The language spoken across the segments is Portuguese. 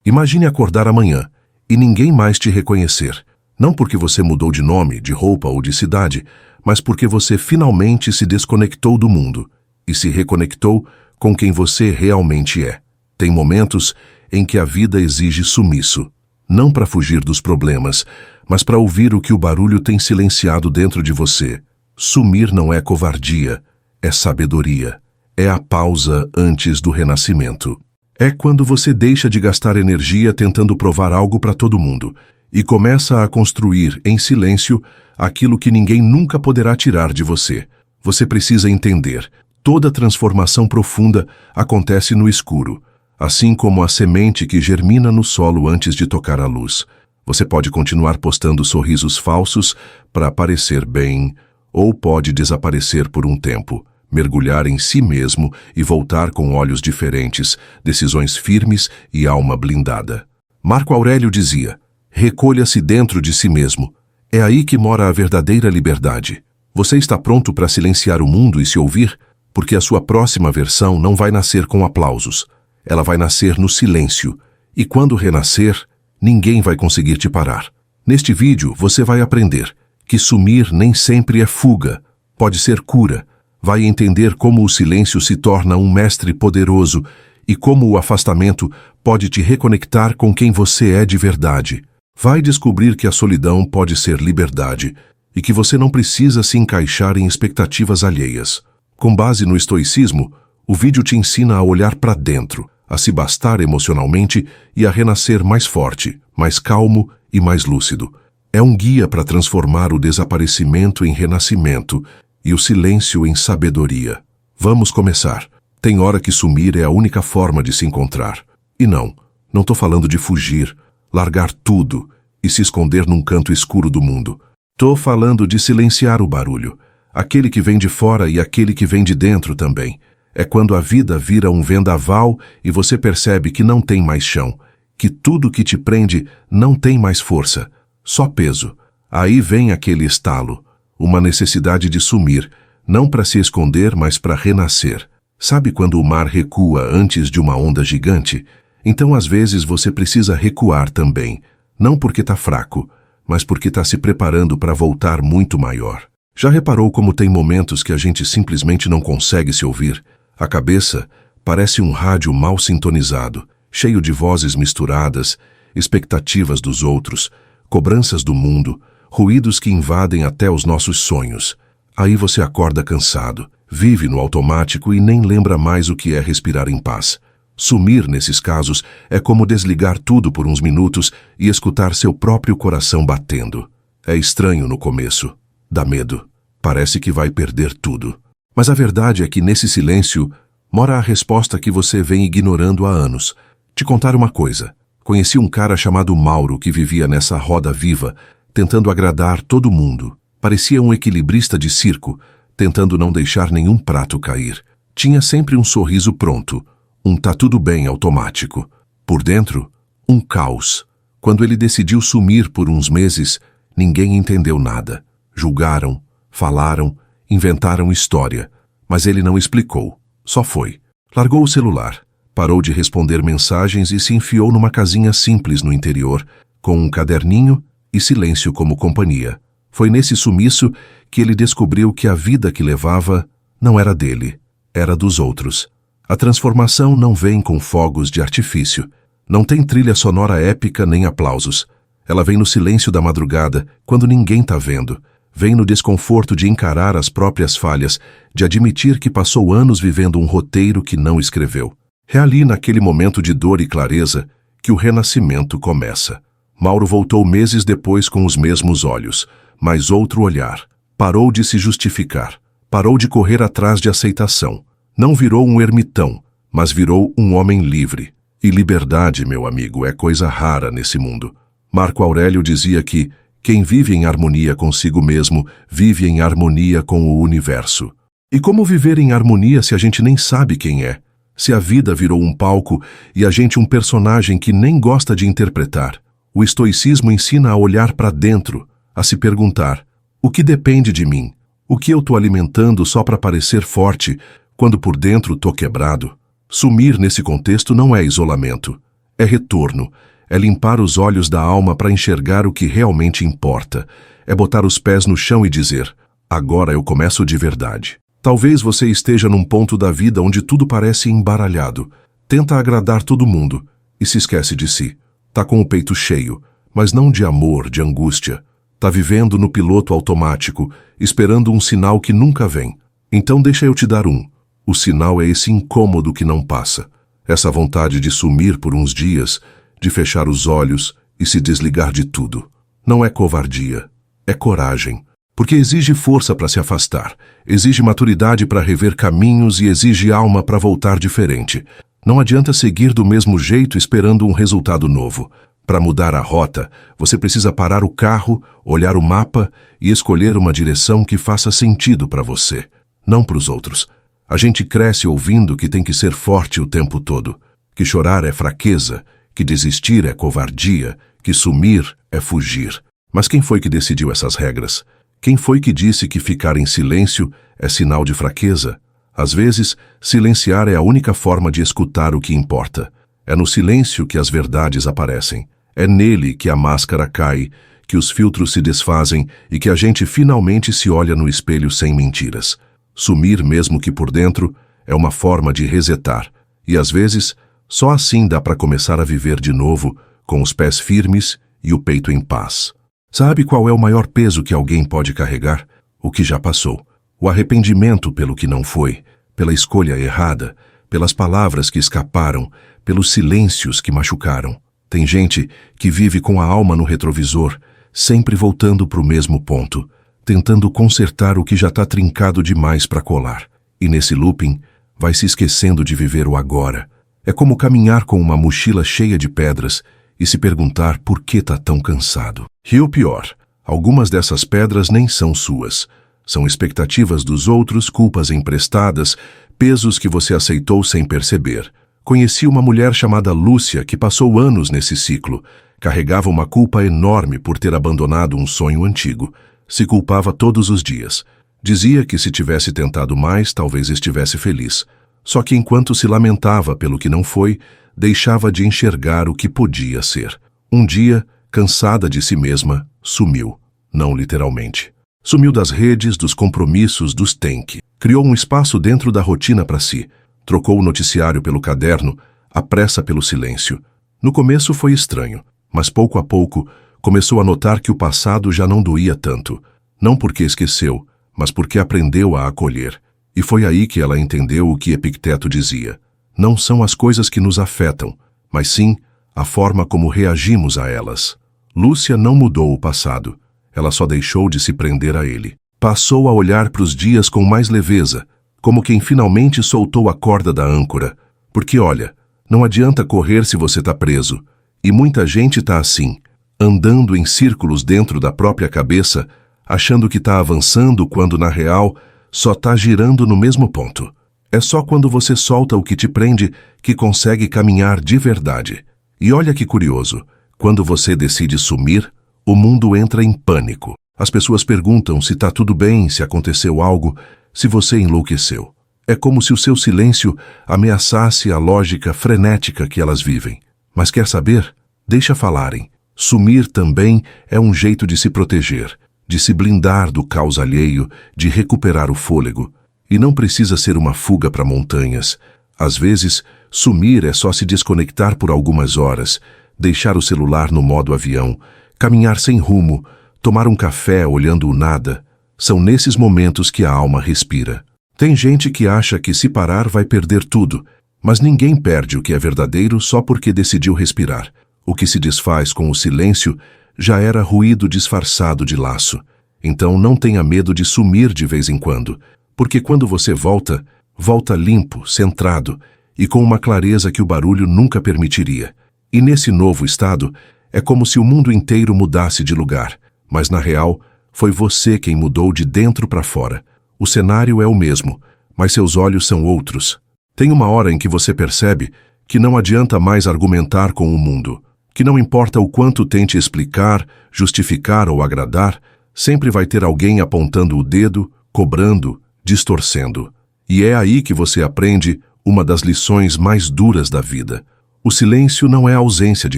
Imagine acordar amanhã e ninguém mais te reconhecer. Não porque você mudou de nome, de roupa ou de cidade, mas porque você finalmente se desconectou do mundo e se reconectou com quem você realmente é. Tem momentos em que a vida exige sumiço, não para fugir dos problemas, mas para ouvir o que o barulho tem silenciado dentro de você. Sumir não é covardia, é sabedoria. É a pausa antes do renascimento. É quando você deixa de gastar energia tentando provar algo para todo mundo e começa a construir, em silêncio, aquilo que ninguém nunca poderá tirar de você. Você precisa entender, toda transformação profunda acontece no escuro, assim como a semente que germina no solo antes de tocar a luz. Você pode continuar postando sorrisos falsos para parecer bem, ou pode desaparecer por um tempo, mergulhar em si mesmo e voltar com olhos diferentes, decisões firmes e alma blindada. Marco Aurélio dizia: recolha-se dentro de si mesmo. É aí que mora a verdadeira liberdade. Você está pronto para silenciar o mundo e se ouvir? Porque a sua próxima versão não vai nascer com aplausos. Ela vai nascer no silêncio. E quando renascer, ninguém vai conseguir te parar. Neste vídeo, você vai aprender que sumir nem sempre é fuga, pode ser cura. Vai entender como o silêncio se torna um mestre poderoso e como o afastamento pode te reconectar com quem você é de verdade. Vai descobrir que a solidão pode ser liberdade e que você não precisa se encaixar em expectativas alheias. Com base no estoicismo, o vídeo te ensina a olhar para dentro, a se bastar emocionalmente e a renascer mais forte, mais calmo e mais lúcido. É um guia para transformar o desaparecimento em renascimento e o silêncio em sabedoria. Vamos começar. Tem hora que sumir é a única forma de se encontrar. E não estou falando de fugir, largar tudo e se esconder num canto escuro do mundo. Estou falando de silenciar o barulho, aquele que vem de fora e aquele que vem de dentro também. É quando a vida vira um vendaval e você percebe que não tem mais chão, que tudo que te prende não tem mais força, só peso. Aí vem aquele estalo, uma necessidade de sumir, não para se esconder, mas para renascer. Sabe quando o mar recua antes de uma onda gigante? Então às vezes você precisa recuar também, não porque está fraco, mas porque está se preparando para voltar muito maior. Já reparou como tem momentos que a gente simplesmente não consegue se ouvir? A cabeça parece um rádio mal sintonizado, cheio de vozes misturadas, expectativas dos outros, cobranças do mundo, ruídos que invadem até os nossos sonhos. Aí você acorda cansado, vive no automático e nem lembra mais o que é respirar em paz. Sumir, nesses casos, é como desligar tudo por uns minutos e escutar seu próprio coração batendo. É estranho no começo. Dá medo. Parece que vai perder tudo. Mas a verdade é que nesse silêncio mora a resposta que você vem ignorando há anos. Te contar uma coisa. Conheci um cara chamado Mauro que vivia nessa roda viva, tentando agradar todo mundo. Parecia um equilibrista de circo, tentando não deixar nenhum prato cair. Tinha sempre um sorriso pronto, um tá tudo bem automático. Por dentro, um caos. Quando ele decidiu sumir por uns meses, ninguém entendeu nada. Julgaram, falaram, inventaram história, mas ele não explicou, só foi. Largou o celular, parou de responder mensagens e se enfiou numa casinha simples no interior, com um caderninho e silêncio como companhia. Foi nesse sumiço que ele descobriu que a vida que levava não era dele, era dos outros. A transformação não vem com fogos de artifício, não tem trilha sonora épica nem aplausos. Ela vem no silêncio da madrugada, quando ninguém tá vendo. Vem no desconforto de encarar as próprias falhas, de admitir que passou anos vivendo um roteiro que não escreveu. É ali, naquele momento de dor e clareza, que o renascimento começa. Mauro voltou meses depois com os mesmos olhos, mas outro olhar. Parou de se justificar. Parou de correr atrás de aceitação. Não virou um ermitão, mas virou um homem livre. E liberdade, meu amigo, é coisa rara nesse mundo. Marco Aurélio dizia que quem vive em harmonia consigo mesmo, vive em harmonia com o universo. E como viver em harmonia se a gente nem sabe quem é? Se a vida virou um palco e a gente um personagem que nem gosta de interpretar? O estoicismo ensina a olhar para dentro, a se perguntar: o que depende de mim? O que eu estou alimentando só para parecer forte, quando por dentro estou quebrado? Sumir nesse contexto não é isolamento, É retorno, é limpar os olhos da alma para enxergar o que realmente importa, é botar os pés no chão e dizer, agora eu começo de verdade. Talvez você esteja num ponto da vida onde tudo parece embaralhado, tenta agradar todo mundo e se esquece de si. Tá com o peito cheio, mas não de amor, de angústia. Tá vivendo no piloto automático, esperando um sinal que nunca vem. Então deixa eu te dar um. O sinal é esse incômodo que não passa. Essa vontade de sumir por uns dias, de fechar os olhos e se desligar de tudo. Não é covardia, é coragem. Porque exige força para se afastar, exige maturidade para rever caminhos e exige alma para voltar diferente. Não adianta seguir do mesmo jeito esperando um resultado novo. Para mudar a rota, você precisa parar o carro, olhar o mapa e escolher uma direção que faça sentido para você, não para os outros. A gente cresce ouvindo que tem que ser forte o tempo todo, que chorar é fraqueza, que desistir é covardia, que sumir é fugir. Mas quem foi que decidiu essas regras? Quem foi que disse que ficar em silêncio é sinal de fraqueza? Às vezes, silenciar é a única forma de escutar o que importa. É no silêncio que as verdades aparecem. É nele que a máscara cai, que os filtros se desfazem e que a gente finalmente se olha no espelho sem mentiras. Sumir, mesmo que por dentro, é uma forma de resetar. E às vezes, só assim dá para começar a viver de novo, com os pés firmes e o peito em paz. Sabe qual é o maior peso que alguém pode carregar? O que já passou. O arrependimento pelo que não foi, pela escolha errada, pelas palavras que escaparam, pelos silêncios que machucaram. Tem gente que vive com a alma no retrovisor, sempre voltando para o mesmo ponto, tentando consertar o que já está trincado demais para colar. E nesse looping, vai se esquecendo de viver o agora. É como caminhar com uma mochila cheia de pedras e se perguntar por que está tão cansado. E o pior, algumas dessas pedras nem são suas. São expectativas dos outros, culpas emprestadas, pesos que você aceitou sem perceber. Conheci uma mulher chamada Lúcia que passou anos nesse ciclo. Carregava uma culpa enorme por ter abandonado um sonho antigo. Se culpava todos os dias. Dizia que se tivesse tentado mais, talvez estivesse feliz. Só que enquanto se lamentava pelo que não foi, deixava de enxergar o que podia ser. Um dia, cansada de si mesma, sumiu. Não literalmente. Sumiu das redes, dos compromissos, dos tem que. Criou um espaço dentro da rotina para si. Trocou o noticiário pelo caderno, a pressa pelo silêncio. No começo foi estranho, mas pouco a pouco começou a notar que o passado já não doía tanto. Não porque esqueceu, mas porque aprendeu a acolher. E foi aí que ela entendeu o que Epicteto dizia. Não são as coisas que nos afetam, mas sim a forma como reagimos a elas. Lúcia não mudou o passado. Ela só deixou de se prender a ele. Passou a olhar para os dias com mais leveza, como quem finalmente soltou a corda da âncora. Porque, olha, não adianta correr se você está preso. E muita gente está assim, andando em círculos dentro da própria cabeça, achando que está avançando quando, na real, só está girando no mesmo ponto. É só quando você solta o que te prende que consegue caminhar de verdade. E olha que curioso, quando você decide sumir, o mundo entra em pânico. As pessoas perguntam se está tudo bem, se aconteceu algo, se você enlouqueceu. É como se o seu silêncio ameaçasse a lógica frenética que elas vivem. Mas quer saber? Deixa falarem. Sumir também é um jeito de se proteger, de se blindar do caos alheio, de recuperar o fôlego. E não precisa ser uma fuga para montanhas. Às vezes, sumir é só se desconectar por algumas horas, deixar o celular no modo avião, caminhar sem rumo, tomar um café olhando o nada. São nesses momentos que a alma respira. Tem gente que acha que se parar vai perder tudo, mas ninguém perde o que é verdadeiro só porque decidiu respirar. O que se desfaz com o silêncio já era ruído disfarçado de laço. Então não tenha medo de sumir de vez em quando, porque quando você volta, volta limpo, centrado e com uma clareza que o barulho nunca permitiria. E nesse novo estado, é como se o mundo inteiro mudasse de lugar, mas na real, foi você quem mudou de dentro para fora. O cenário é o mesmo, mas seus olhos são outros. Tem uma hora em que você percebe que não adianta mais argumentar com o mundo, que não importa o quanto tente explicar, justificar ou agradar, sempre vai ter alguém apontando o dedo, cobrando, distorcendo. E é aí que você aprende uma das lições mais duras da vida. O silêncio não é a ausência de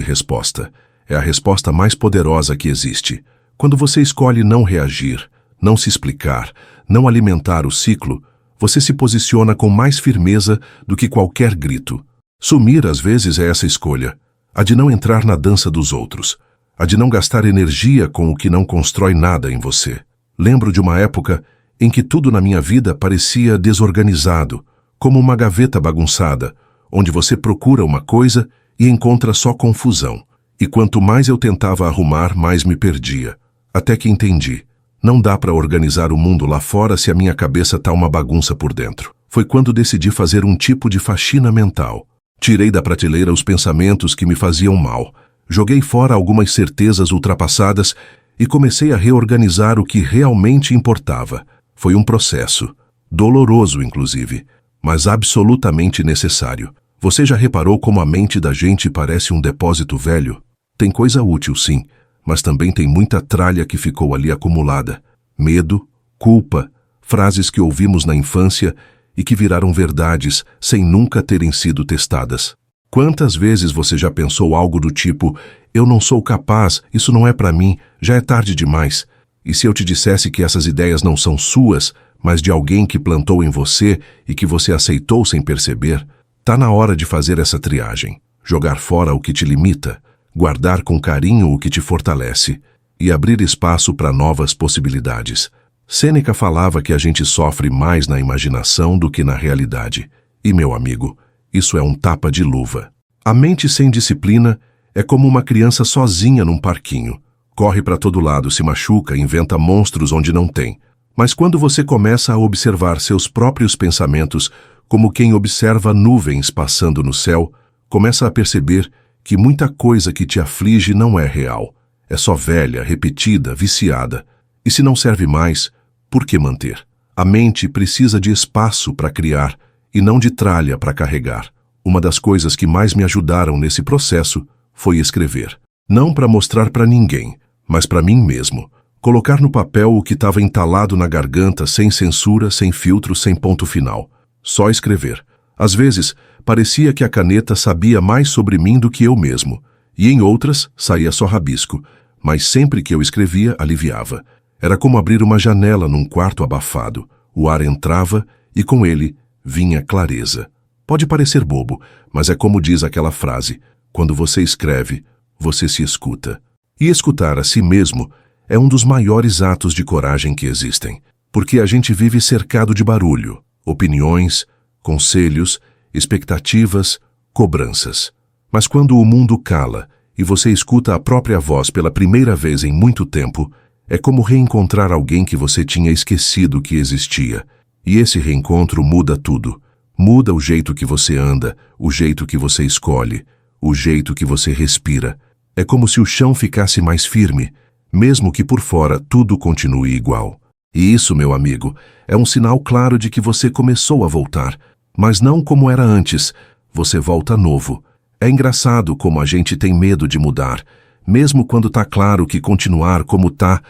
resposta. É a resposta mais poderosa que existe. Quando você escolhe não reagir, não se explicar, não alimentar o ciclo, você se posiciona com mais firmeza do que qualquer grito. Sumir, às vezes, é essa escolha. A de não entrar na dança dos outros. A de não gastar energia com o que não constrói nada em você. Lembro de uma época em que tudo na minha vida parecia desorganizado, como uma gaveta bagunçada, onde você procura uma coisa e encontra só confusão. E quanto mais eu tentava arrumar, mais me perdia. Até que entendi. Não dá para organizar o mundo lá fora se a minha cabeça tá uma bagunça por dentro. Foi quando decidi fazer um tipo de faxina mental. Tirei da prateleira os pensamentos que me faziam mal. Joguei fora algumas certezas ultrapassadas e comecei a reorganizar o que realmente importava. Foi um processo. Doloroso, inclusive, mas absolutamente necessário. Você já reparou como a mente da gente parece um depósito velho? Tem coisa útil, sim, mas também tem muita tralha que ficou ali acumulada. Medo, culpa, frases que ouvimos na infância e que viraram verdades sem nunca terem sido testadas. Quantas vezes você já pensou algo do tipo: eu não sou capaz, isso não é para mim, já é tarde demais? E se eu te dissesse que essas ideias não são suas, mas de alguém que plantou em você e que você aceitou sem perceber? Tá na hora de fazer essa triagem. Jogar fora o que te limita, guardar com carinho o que te fortalece e abrir espaço para novas possibilidades. Sêneca falava que a gente sofre mais na imaginação do que na realidade. E, meu amigo, isso é um tapa de luva. A mente sem disciplina é como uma criança sozinha num parquinho. Corre para todo lado, se machuca, inventa monstros onde não tem. Mas quando você começa a observar seus próprios pensamentos como quem observa nuvens passando no céu, começa a perceber que muita coisa que te aflige não é real. É só velha, repetida, viciada. E se não serve mais, por que manter? A mente precisa de espaço para criar e não de tralha para carregar. Uma das coisas que mais me ajudaram nesse processo foi escrever. Não para mostrar para ninguém, mas para mim mesmo. Colocar no papel o que estava entalado na garganta, sem censura, sem filtro, sem ponto final. Só escrever. Às vezes, parecia que a caneta sabia mais sobre mim do que eu mesmo. E em outras, saía só rabisco. Mas sempre que eu escrevia, aliviava. Era como abrir uma janela num quarto abafado. O ar entrava e com ele vinha clareza. Pode parecer bobo, mas é como diz aquela frase: quando você escreve, você se escuta. E escutar a si mesmo é um dos maiores atos de coragem que existem. Porque a gente vive cercado de barulho, opiniões, conselhos, expectativas, cobranças. Mas quando o mundo cala e você escuta a própria voz pela primeira vez em muito tempo, é como reencontrar alguém que você tinha esquecido que existia. E esse reencontro muda tudo. Muda o jeito que você anda, o jeito que você escolhe, o jeito que você respira. É como se o chão ficasse mais firme, mesmo que por fora tudo continue igual. E isso, meu amigo, é um sinal claro de que você começou a voltar. Mas não como era antes. Você volta novo. É engraçado como a gente tem medo de mudar. Mesmo quando tá claro que continuar como tá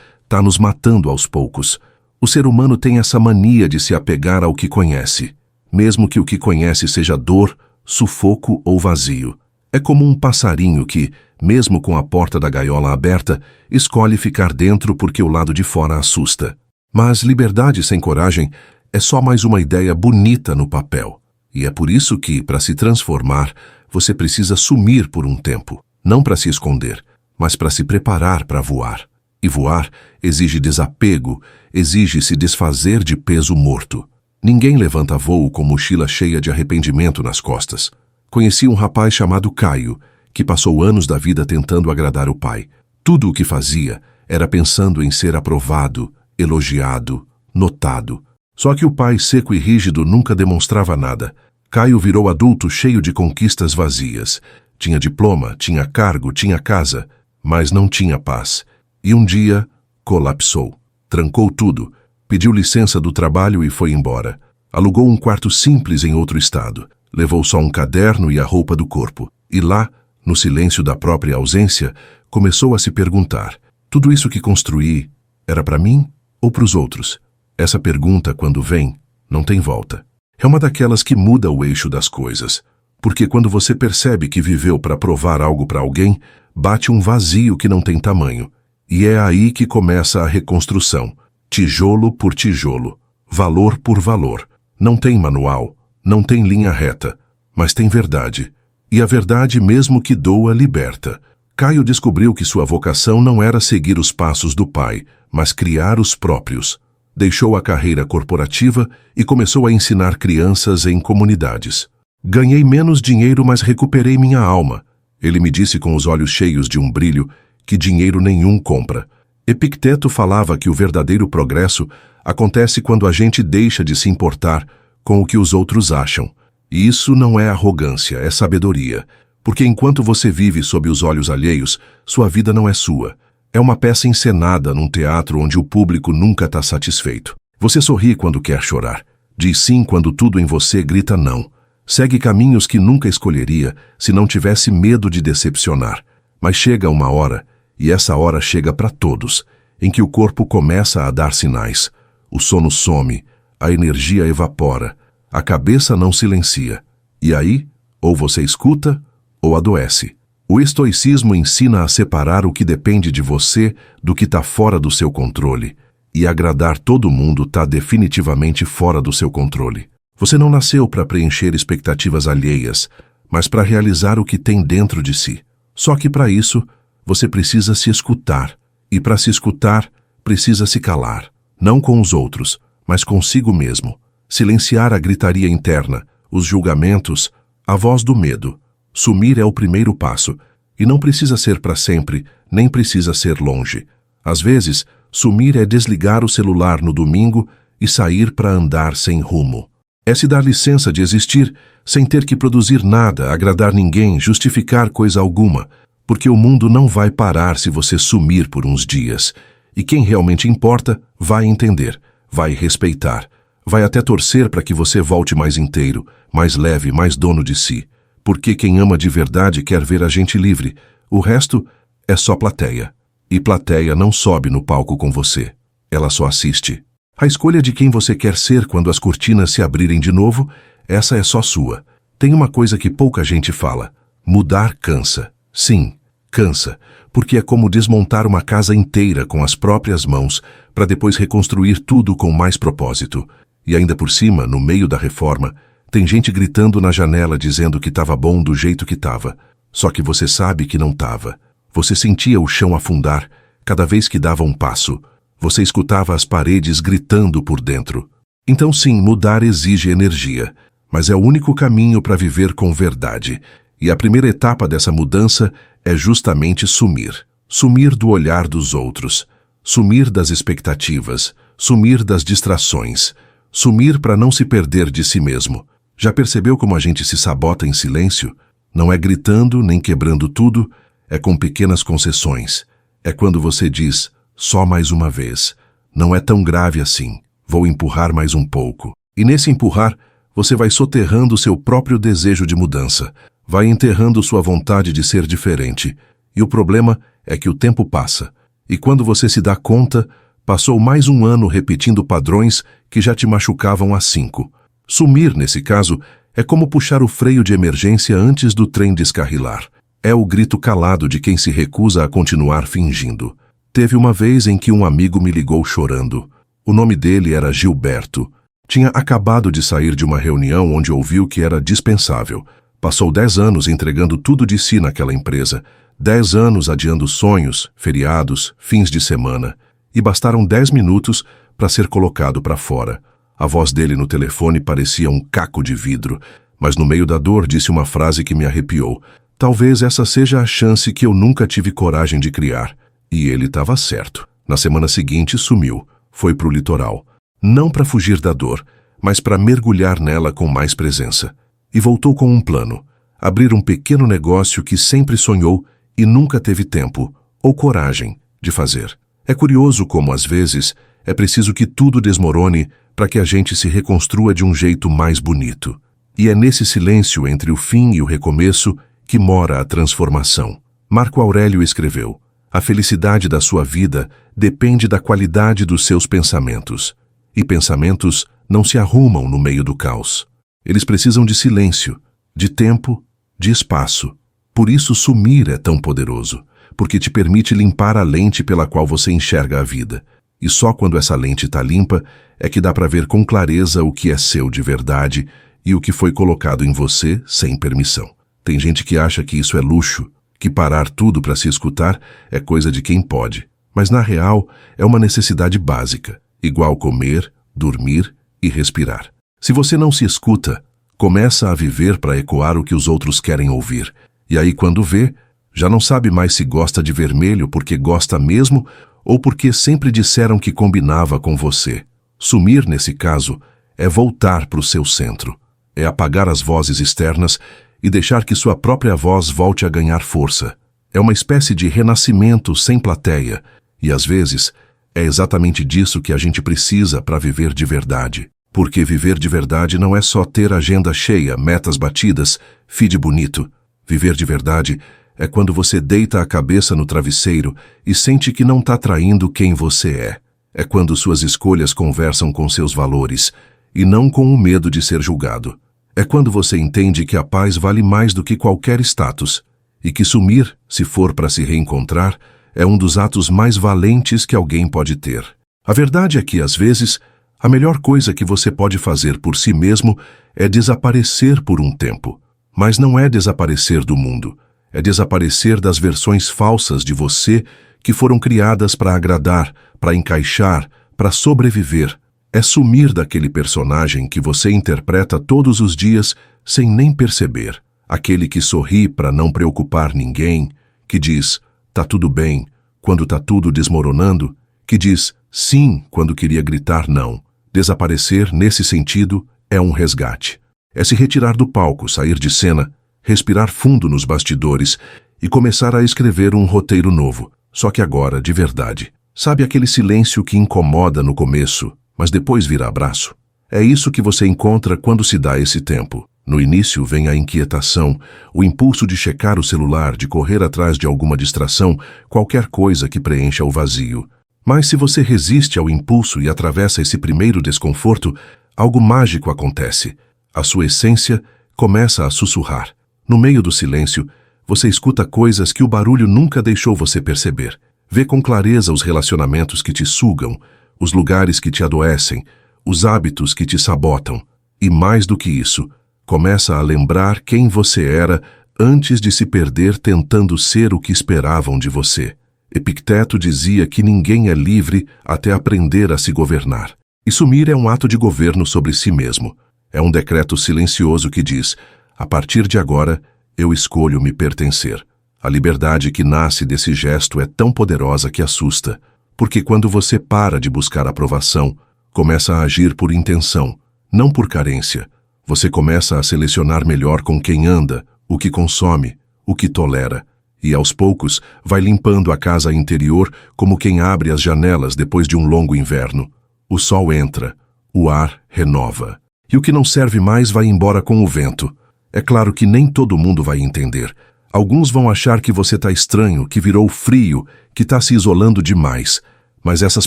nos matando aos poucos. O ser humano tem essa mania de se apegar ao que conhece, mesmo que o que conhece seja dor, sufoco ou vazio. É como um passarinho que, mesmo com a porta da gaiola aberta, escolhe ficar dentro porque o lado de fora assusta. Mas liberdade sem coragem é só mais uma ideia bonita no papel. E é por isso que, para se transformar, você precisa sumir por um tempo. Não para se esconder, mas para se preparar para voar. E voar exige desapego, exige se desfazer de peso morto. Ninguém levanta voo com mochila cheia de arrependimento nas costas. Conheci um rapaz chamado Caio, que passou anos da vida tentando agradar o pai. Tudo o que fazia era pensando em ser aprovado, elogiado, notado. Só que o pai seco e rígido nunca demonstrava nada. Caio virou adulto cheio de conquistas vazias. Tinha diploma, tinha cargo, tinha casa, mas não tinha paz. E um dia, colapsou. Trancou tudo, pediu licença do trabalho e foi embora. Alugou um quarto simples em outro estado. Levou só um caderno e a roupa do corpo. E lá, no silêncio da própria ausência, começou a se perguntar: tudo isso que construí era para mim ou para os outros? Essa pergunta, quando vem, não tem volta. É uma daquelas que muda o eixo das coisas. Porque quando você percebe que viveu para provar algo para alguém, bate um vazio que não tem tamanho. E é aí que começa a reconstrução. Tijolo por tijolo. Valor por valor. Não tem manual. Não tem linha reta. Mas tem verdade. E a verdade, mesmo que doa, liberta. Caio descobriu que sua vocação não era seguir os passos do pai, mas criar os próprios. Deixou a carreira corporativa e começou a ensinar crianças em comunidades. Ganhei menos dinheiro, mas recuperei minha alma. Ele me disse com os olhos cheios de um brilho que dinheiro nenhum compra. Epicteto falava que o verdadeiro progresso acontece quando a gente deixa de se importar com o que os outros acham. E isso não é arrogância, é sabedoria. Porque enquanto você vive sob os olhos alheios, sua vida não é sua. É uma peça encenada num teatro onde o público nunca está satisfeito. Você sorri quando quer chorar. Diz sim quando tudo em você grita não. Segue caminhos que nunca escolheria se não tivesse medo de decepcionar. Mas chega uma hora, e essa hora chega para todos, em que o corpo começa a dar sinais. O sono some, a energia evapora, a cabeça não silencia. E aí, ou você escuta, ou adoece. O estoicismo ensina a separar o que depende de você do que está fora do seu controle. E agradar todo mundo está definitivamente fora do seu controle. Você não nasceu para preencher expectativas alheias, mas para realizar o que tem dentro de si. Só que para isso, você precisa se escutar. E para se escutar, precisa se calar. Não com os outros, mas consigo mesmo. Silenciar a gritaria interna, os julgamentos, a voz do medo. Sumir é o primeiro passo, e não precisa ser para sempre, nem precisa ser longe. Às vezes, sumir é desligar o celular no domingo e sair para andar sem rumo. É se dar licença de existir, sem ter que produzir nada, agradar ninguém, justificar coisa alguma, porque o mundo não vai parar se você sumir por uns dias. E quem realmente importa vai entender, vai respeitar, vai até torcer para que você volte mais inteiro, mais leve, mais dono de si. Porque quem ama de verdade quer ver a gente livre. O resto é só plateia. E plateia não sobe no palco com você. Ela só assiste. A escolha de quem você quer ser quando as cortinas se abrirem de novo, essa é só sua. Tem uma coisa que pouca gente fala. Mudar cansa. Sim, cansa. Porque é como desmontar uma casa inteira com as próprias mãos para depois reconstruir tudo com mais propósito. E ainda por cima, no meio da reforma, tem gente gritando na janela dizendo que estava bom do jeito que estava. Só que você sabe que não estava. Você sentia o chão afundar cada vez que dava um passo. Você escutava as paredes gritando por dentro. Então sim, mudar exige energia. Mas é o único caminho para viver com verdade. E a primeira etapa dessa mudança é justamente sumir. Sumir do olhar dos outros. Sumir das expectativas. Sumir das distrações. Sumir para não se perder de si mesmo. Já percebeu como a gente se sabota em silêncio? Não é gritando nem quebrando tudo, é com pequenas concessões. É quando você diz, só mais uma vez. Não é tão grave assim, vou empurrar mais um pouco. E nesse empurrar, você vai soterrando seu próprio desejo de mudança. Vai enterrando sua vontade de ser diferente. E o problema é que o tempo passa. E quando você se dá conta, passou mais um ano repetindo padrões que já te machucavam há 5. Sumir, nesse caso, é como puxar o freio de emergência antes do trem descarrilar. É o grito calado de quem se recusa a continuar fingindo. Teve uma vez em que um amigo me ligou chorando. O nome dele era Gilberto. Tinha acabado de sair de uma reunião onde ouviu que era dispensável. Passou 10 anos entregando tudo de si naquela empresa. 10 anos adiando sonhos, feriados, fins de semana. E bastaram 10 minutos para ser colocado para fora. A voz dele no telefone parecia um caco de vidro, mas no meio da dor disse uma frase que me arrepiou. Talvez essa seja a chance que eu nunca tive coragem de criar. E ele estava certo. Na semana seguinte sumiu. Foi para o litoral. Não para fugir da dor, mas para mergulhar nela com mais presença. E voltou com um plano. Abrir um pequeno negócio que sempre sonhou e nunca teve tempo, ou coragem, de fazer. É curioso como, às vezes, é preciso que tudo desmorone para que a gente se reconstrua de um jeito mais bonito. E é nesse silêncio entre o fim e o recomeço que mora a transformação. Marco Aurélio escreveu: a felicidade da sua vida depende da qualidade dos seus pensamentos. E pensamentos não se arrumam no meio do caos. Eles precisam de silêncio, de tempo, de espaço. Por isso sumir é tão poderoso, porque te permite limpar a lente pela qual você enxerga a vida. E só quando essa lente está limpa é que dá para ver com clareza o que é seu de verdade e o que foi colocado em você sem permissão. Tem gente que acha que isso é luxo, que parar tudo para se escutar é coisa de quem pode. Mas na real é uma necessidade básica, igual comer, dormir e respirar. Se você não se escuta, começa a viver para ecoar o que os outros querem ouvir. E aí quando vê, já não sabe mais se gosta de vermelho porque gosta mesmo ou porque sempre disseram que combinava com você. Sumir, nesse caso, é voltar para o seu centro. É apagar as vozes externas e deixar que sua própria voz volte a ganhar força. É uma espécie de renascimento sem plateia, e às vezes é exatamente disso que a gente precisa para viver de verdade. Porque viver de verdade não é só ter agenda cheia, metas batidas, feed bonito. Viver de verdade é quando você deita a cabeça no travesseiro e sente que não está traindo quem você é. É quando suas escolhas conversam com seus valores e não com o medo de ser julgado. É quando você entende que a paz vale mais do que qualquer status e que sumir, se for para se reencontrar, é um dos atos mais valentes que alguém pode ter. A verdade é que, às vezes, a melhor coisa que você pode fazer por si mesmo é desaparecer por um tempo. Mas não é desaparecer do mundo. É desaparecer das versões falsas de você que foram criadas para agradar, para encaixar, para sobreviver. É sumir daquele personagem que você interpreta todos os dias sem nem perceber. Aquele que sorri para não preocupar ninguém, que diz, tá tudo bem, quando tá tudo desmoronando, que diz sim quando queria gritar não. Desaparecer, nesse sentido, é um resgate. É se retirar do palco, sair de cena, respirar fundo nos bastidores e começar a escrever um roteiro novo, só que agora de verdade. Sabe aquele silêncio que incomoda no começo, mas depois vira abraço? É isso que você encontra quando se dá esse tempo. No início vem a inquietação, o impulso de checar o celular, de correr atrás de alguma distração, qualquer coisa que preencha o vazio. Mas se você resiste ao impulso e atravessa esse primeiro desconforto, algo mágico acontece. A sua essência começa a sussurrar. No meio do silêncio, você escuta coisas que o barulho nunca deixou você perceber. Vê com clareza os relacionamentos que te sugam, os lugares que te adoecem, os hábitos que te sabotam. E mais do que isso, começa a lembrar quem você era antes de se perder tentando ser o que esperavam de você. Epicteto dizia que ninguém é livre até aprender a se governar. E sumir é um ato de governo sobre si mesmo. É um decreto silencioso que diz, a partir de agora, eu escolho me pertencer. A liberdade que nasce desse gesto é tão poderosa que assusta, porque quando você para de buscar aprovação, começa a agir por intenção, não por carência. Você começa a selecionar melhor com quem anda, o que consome, o que tolera, e aos poucos vai limpando a casa interior como quem abre as janelas depois de um longo inverno. O sol entra, o ar renova. E o que não serve mais vai embora com o vento. É claro que nem todo mundo vai entender. Alguns vão achar que você está estranho, que virou frio, que está se isolando demais. Mas essas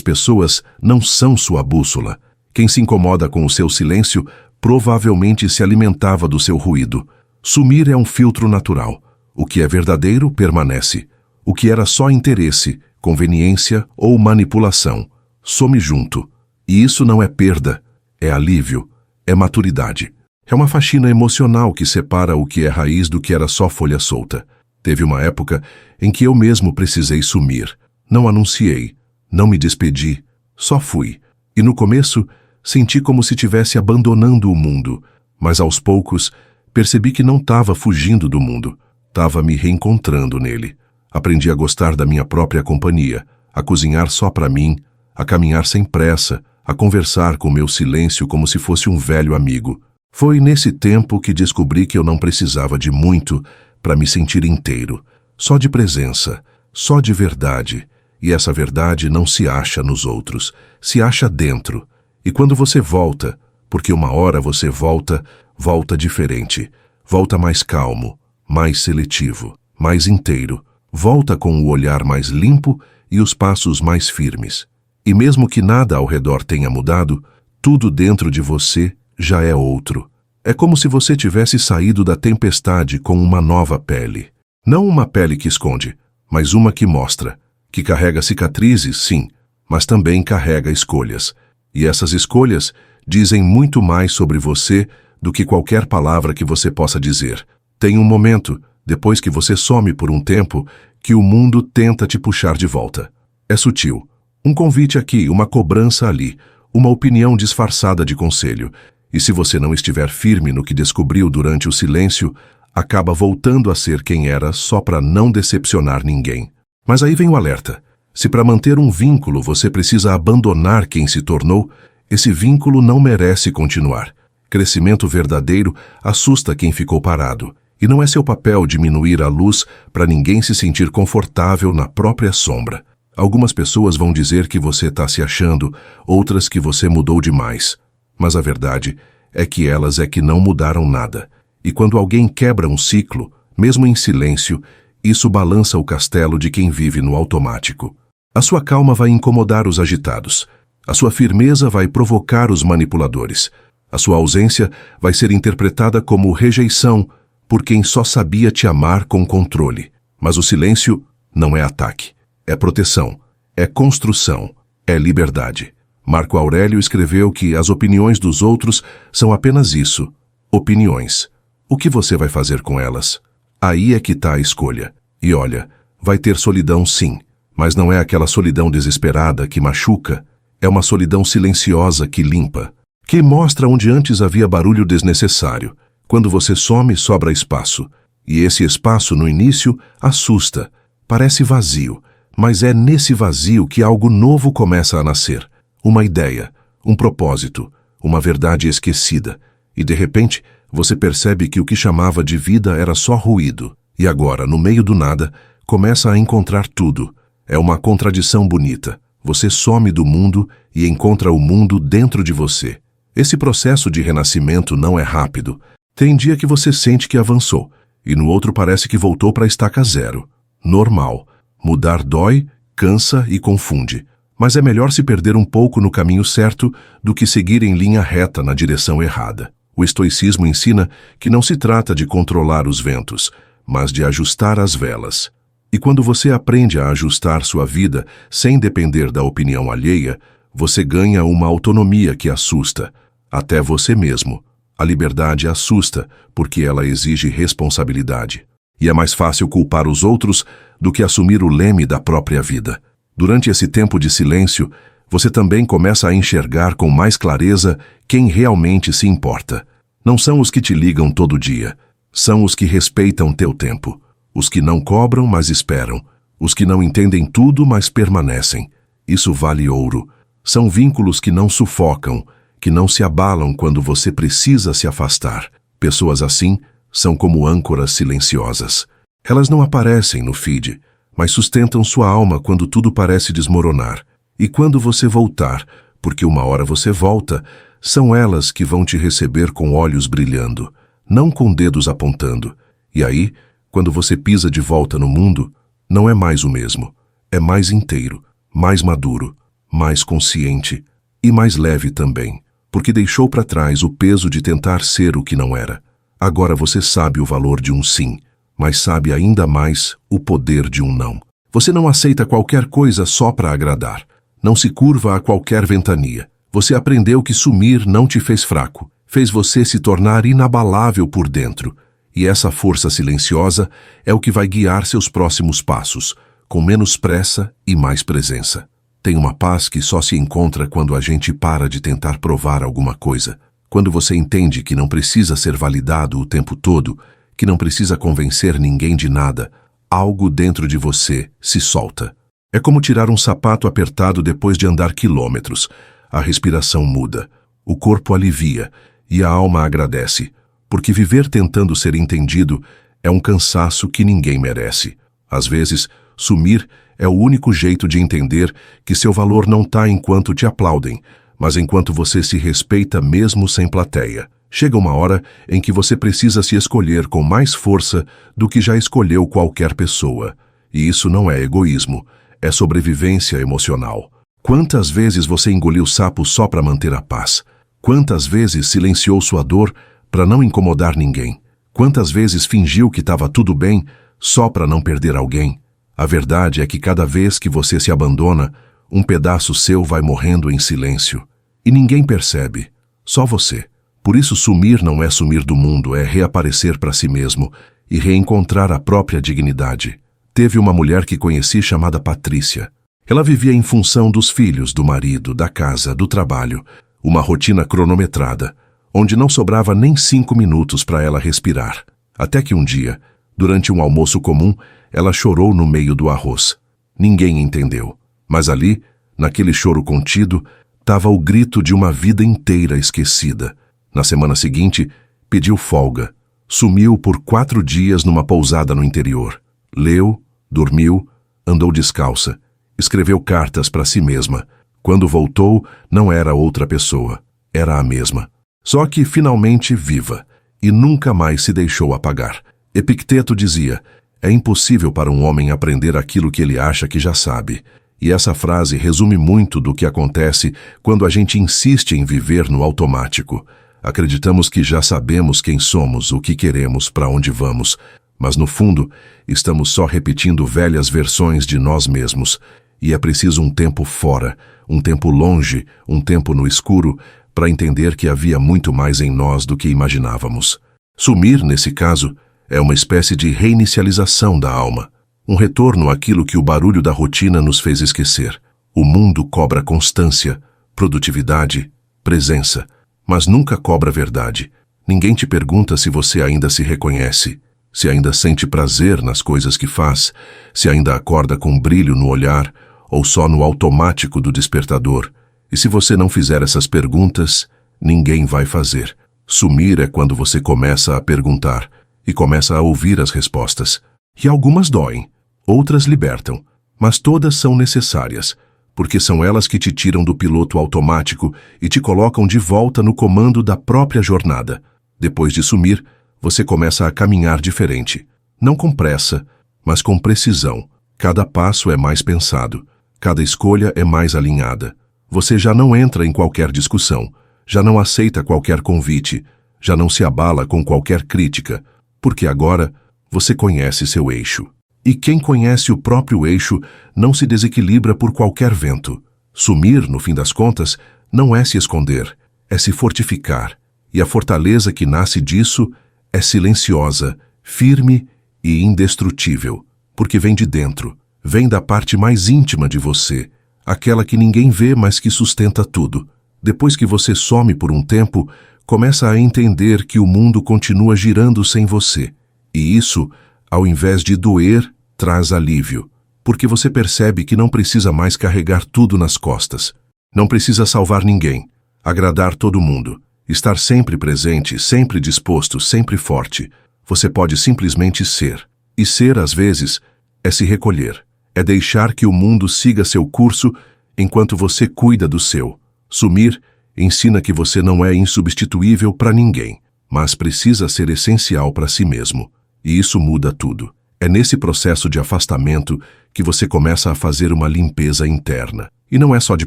pessoas não são sua bússola. Quem se incomoda com o seu silêncio provavelmente se alimentava do seu ruído. Sumir é um filtro natural. O que é verdadeiro permanece. O que era só interesse, conveniência ou manipulação some junto. E isso não é perda, é alívio, é maturidade. É uma faxina emocional que separa o que é raiz do que era só folha solta. Teve uma época em que eu mesmo precisei sumir. Não anunciei, não me despedi, só fui. E no começo, senti como se estivesse abandonando o mundo. Mas aos poucos, percebi que não estava fugindo do mundo. Estava me reencontrando nele. Aprendi a gostar da minha própria companhia, a cozinhar só para mim, a caminhar sem pressa, a conversar com meu silêncio como se fosse um velho amigo. Foi nesse tempo que descobri que eu não precisava de muito para me sentir inteiro. Só de presença, só de verdade. E essa verdade não se acha nos outros, se acha dentro. E quando você volta, porque uma hora você volta, volta diferente. Volta mais calmo, mais seletivo, mais inteiro. Volta com o olhar mais limpo e os passos mais firmes. E mesmo que nada ao redor tenha mudado, tudo dentro de você já é outro. É como se você tivesse saído da tempestade com uma nova pele. Não uma pele que esconde, mas uma que mostra, que carrega cicatrizes, sim, mas também carrega escolhas. E essas escolhas dizem muito mais sobre você do que qualquer palavra que você possa dizer. Tem um momento, depois que você some por um tempo, que o mundo tenta te puxar de volta. É sutil. Um convite aqui, uma cobrança ali, uma opinião disfarçada de conselho. E se você não estiver firme no que descobriu durante o silêncio, acaba voltando a ser quem era só para não decepcionar ninguém. Mas aí vem o alerta. Se para manter um vínculo você precisa abandonar quem se tornou, esse vínculo não merece continuar. Crescimento verdadeiro assusta quem ficou parado. E não é seu papel diminuir a luz para ninguém se sentir confortável na própria sombra. Algumas pessoas vão dizer que você está se achando, outras que você mudou demais. Mas a verdade é que elas é que não mudaram nada. E quando alguém quebra um ciclo, mesmo em silêncio, isso balança o castelo de quem vive no automático. A sua calma vai incomodar os agitados. A sua firmeza vai provocar os manipuladores. A sua ausência vai ser interpretada como rejeição por quem só sabia te amar com controle. Mas o silêncio não é ataque. É proteção. É construção. É liberdade. Marco Aurélio escreveu que as opiniões dos outros são apenas isso, opiniões. O que você vai fazer com elas? Aí é que está a escolha. E olha, vai ter solidão sim, mas não é aquela solidão desesperada que machuca, é uma solidão silenciosa que limpa, que mostra onde antes havia barulho desnecessário. Quando você some, sobra espaço. E esse espaço, no início, assusta, parece vazio, mas é nesse vazio que algo novo começa a nascer. Uma ideia, um propósito, uma verdade esquecida. E de repente, você percebe que o que chamava de vida era só ruído. E agora, no meio do nada, começa a encontrar tudo. É uma contradição bonita. Você some do mundo e encontra o mundo dentro de você. Esse processo de renascimento não é rápido. Tem dia que você sente que avançou, e no outro parece que voltou para a estaca zero. Normal. Mudar dói, cansa e confunde. Mas é melhor se perder um pouco no caminho certo do que seguir em linha reta na direção errada. O estoicismo ensina que não se trata de controlar os ventos, mas de ajustar as velas. E quando você aprende a ajustar sua vida sem depender da opinião alheia, você ganha uma autonomia que assusta, até você mesmo. A liberdade assusta porque ela exige responsabilidade. E é mais fácil culpar os outros do que assumir o leme da própria vida. Durante esse tempo de silêncio, você também começa a enxergar com mais clareza quem realmente se importa. Não são os que te ligam todo dia. São os que respeitam teu tempo. Os que não cobram, mas esperam. Os que não entendem tudo, mas permanecem. Isso vale ouro. São vínculos que não sufocam, que não se abalam quando você precisa se afastar. Pessoas assim são como âncoras silenciosas. Elas não aparecem no feed, mas sustentam sua alma quando tudo parece desmoronar. E quando você voltar, porque uma hora você volta, são elas que vão te receber com olhos brilhando, não com dedos apontando. E aí, quando você pisa de volta no mundo, não é mais o mesmo. É mais inteiro, mais maduro, mais consciente e mais leve também, porque deixou para trás o peso de tentar ser o que não era. Agora você sabe o valor de um sim, mas sabe ainda mais o poder de um não. Você não aceita qualquer coisa só para agradar. Não se curva a qualquer ventania. Você aprendeu que sumir não te fez fraco. Fez você se tornar inabalável por dentro. E essa força silenciosa é o que vai guiar seus próximos passos, com menos pressa e mais presença. Tem uma paz que só se encontra quando a gente para de tentar provar alguma coisa. Quando você entende que não precisa ser validado o tempo todo, que não precisa convencer ninguém de nada, algo dentro de você se solta. É como tirar um sapato apertado depois de andar quilômetros. A respiração muda, o corpo alivia e a alma agradece, porque viver tentando ser entendido é um cansaço que ninguém merece. Às vezes, sumir é o único jeito de entender que seu valor não está enquanto te aplaudem, mas enquanto você se respeita mesmo sem plateia. Chega uma hora em que você precisa se escolher com mais força do que já escolheu qualquer pessoa. E isso não é egoísmo, é sobrevivência emocional. Quantas vezes você engoliu sapo só para manter a paz? Quantas vezes silenciou sua dor para não incomodar ninguém? Quantas vezes fingiu que estava tudo bem só para não perder alguém? A verdade é que cada vez que você se abandona, um pedaço seu vai morrendo em silêncio. E ninguém percebe, só você. Por isso sumir não é sumir do mundo, é reaparecer para si mesmo e reencontrar a própria dignidade. Teve uma mulher que conheci chamada Patrícia. Ela vivia em função dos filhos, do marido, da casa, do trabalho, uma rotina cronometrada, onde não sobrava nem 5 minutos para ela respirar. Até que um dia, durante um almoço comum, ela chorou no meio do arroz. Ninguém entendeu, mas ali, naquele choro contido, estava o grito de uma vida inteira esquecida. Na semana seguinte, pediu folga. Sumiu por 4 dias numa pousada no interior. Leu, dormiu, andou descalça. Escreveu cartas para si mesma. Quando voltou, não era outra pessoa. Era a mesma. Só que finalmente viva. E nunca mais se deixou apagar. Epicteto dizia: é impossível para um homem aprender aquilo que ele acha que já sabe. E essa frase resume muito do que acontece quando a gente insiste em viver no automático. Acreditamos que já sabemos quem somos, o que queremos, para onde vamos, mas no fundo, estamos só repetindo velhas versões de nós mesmos. E é preciso um tempo fora, um tempo longe, um tempo no escuro, para entender que havia muito mais em nós do que imaginávamos. Sumir, nesse caso, é uma espécie de reinicialização da alma. Um retorno àquilo que o barulho da rotina nos fez esquecer. O mundo cobra constância, produtividade, presença, mas nunca cobra verdade. Ninguém te pergunta se você ainda se reconhece, se ainda sente prazer nas coisas que faz, se ainda acorda com brilho no olhar ou só no automático do despertador. E se você não fizer essas perguntas, ninguém vai fazer. Sumir é quando você começa a perguntar e começa a ouvir as respostas. E algumas doem, outras libertam, mas todas são necessárias, porque são elas que te tiram do piloto automático e te colocam de volta no comando da própria jornada. Depois de sumir, você começa a caminhar diferente. Não com pressa, mas com precisão. Cada passo é mais pensado, cada escolha é mais alinhada. Você já não entra em qualquer discussão, já não aceita qualquer convite, já não se abala com qualquer crítica, porque agora você conhece seu eixo. E quem conhece o próprio eixo não se desequilibra por qualquer vento. Sumir, no fim das contas, não é se esconder, é se fortificar. E a fortaleza que nasce disso é silenciosa, firme e indestrutível, porque vem de dentro, vem da parte mais íntima de você, aquela que ninguém vê, mas que sustenta tudo. Depois que você some por um tempo, começa a entender que o mundo continua girando sem você. E isso, ao invés de doer, traz alívio, porque você percebe que não precisa mais carregar tudo nas costas. Não precisa salvar ninguém, agradar todo mundo, estar sempre presente, sempre disposto, sempre forte. Você pode simplesmente ser. E ser, às vezes, é se recolher, é deixar que o mundo siga seu curso enquanto você cuida do seu. Sumir ensina que você não é insubstituível para ninguém, mas precisa ser essencial para si mesmo. E isso muda tudo. É nesse processo de afastamento que você começa a fazer uma limpeza interna. E não é só de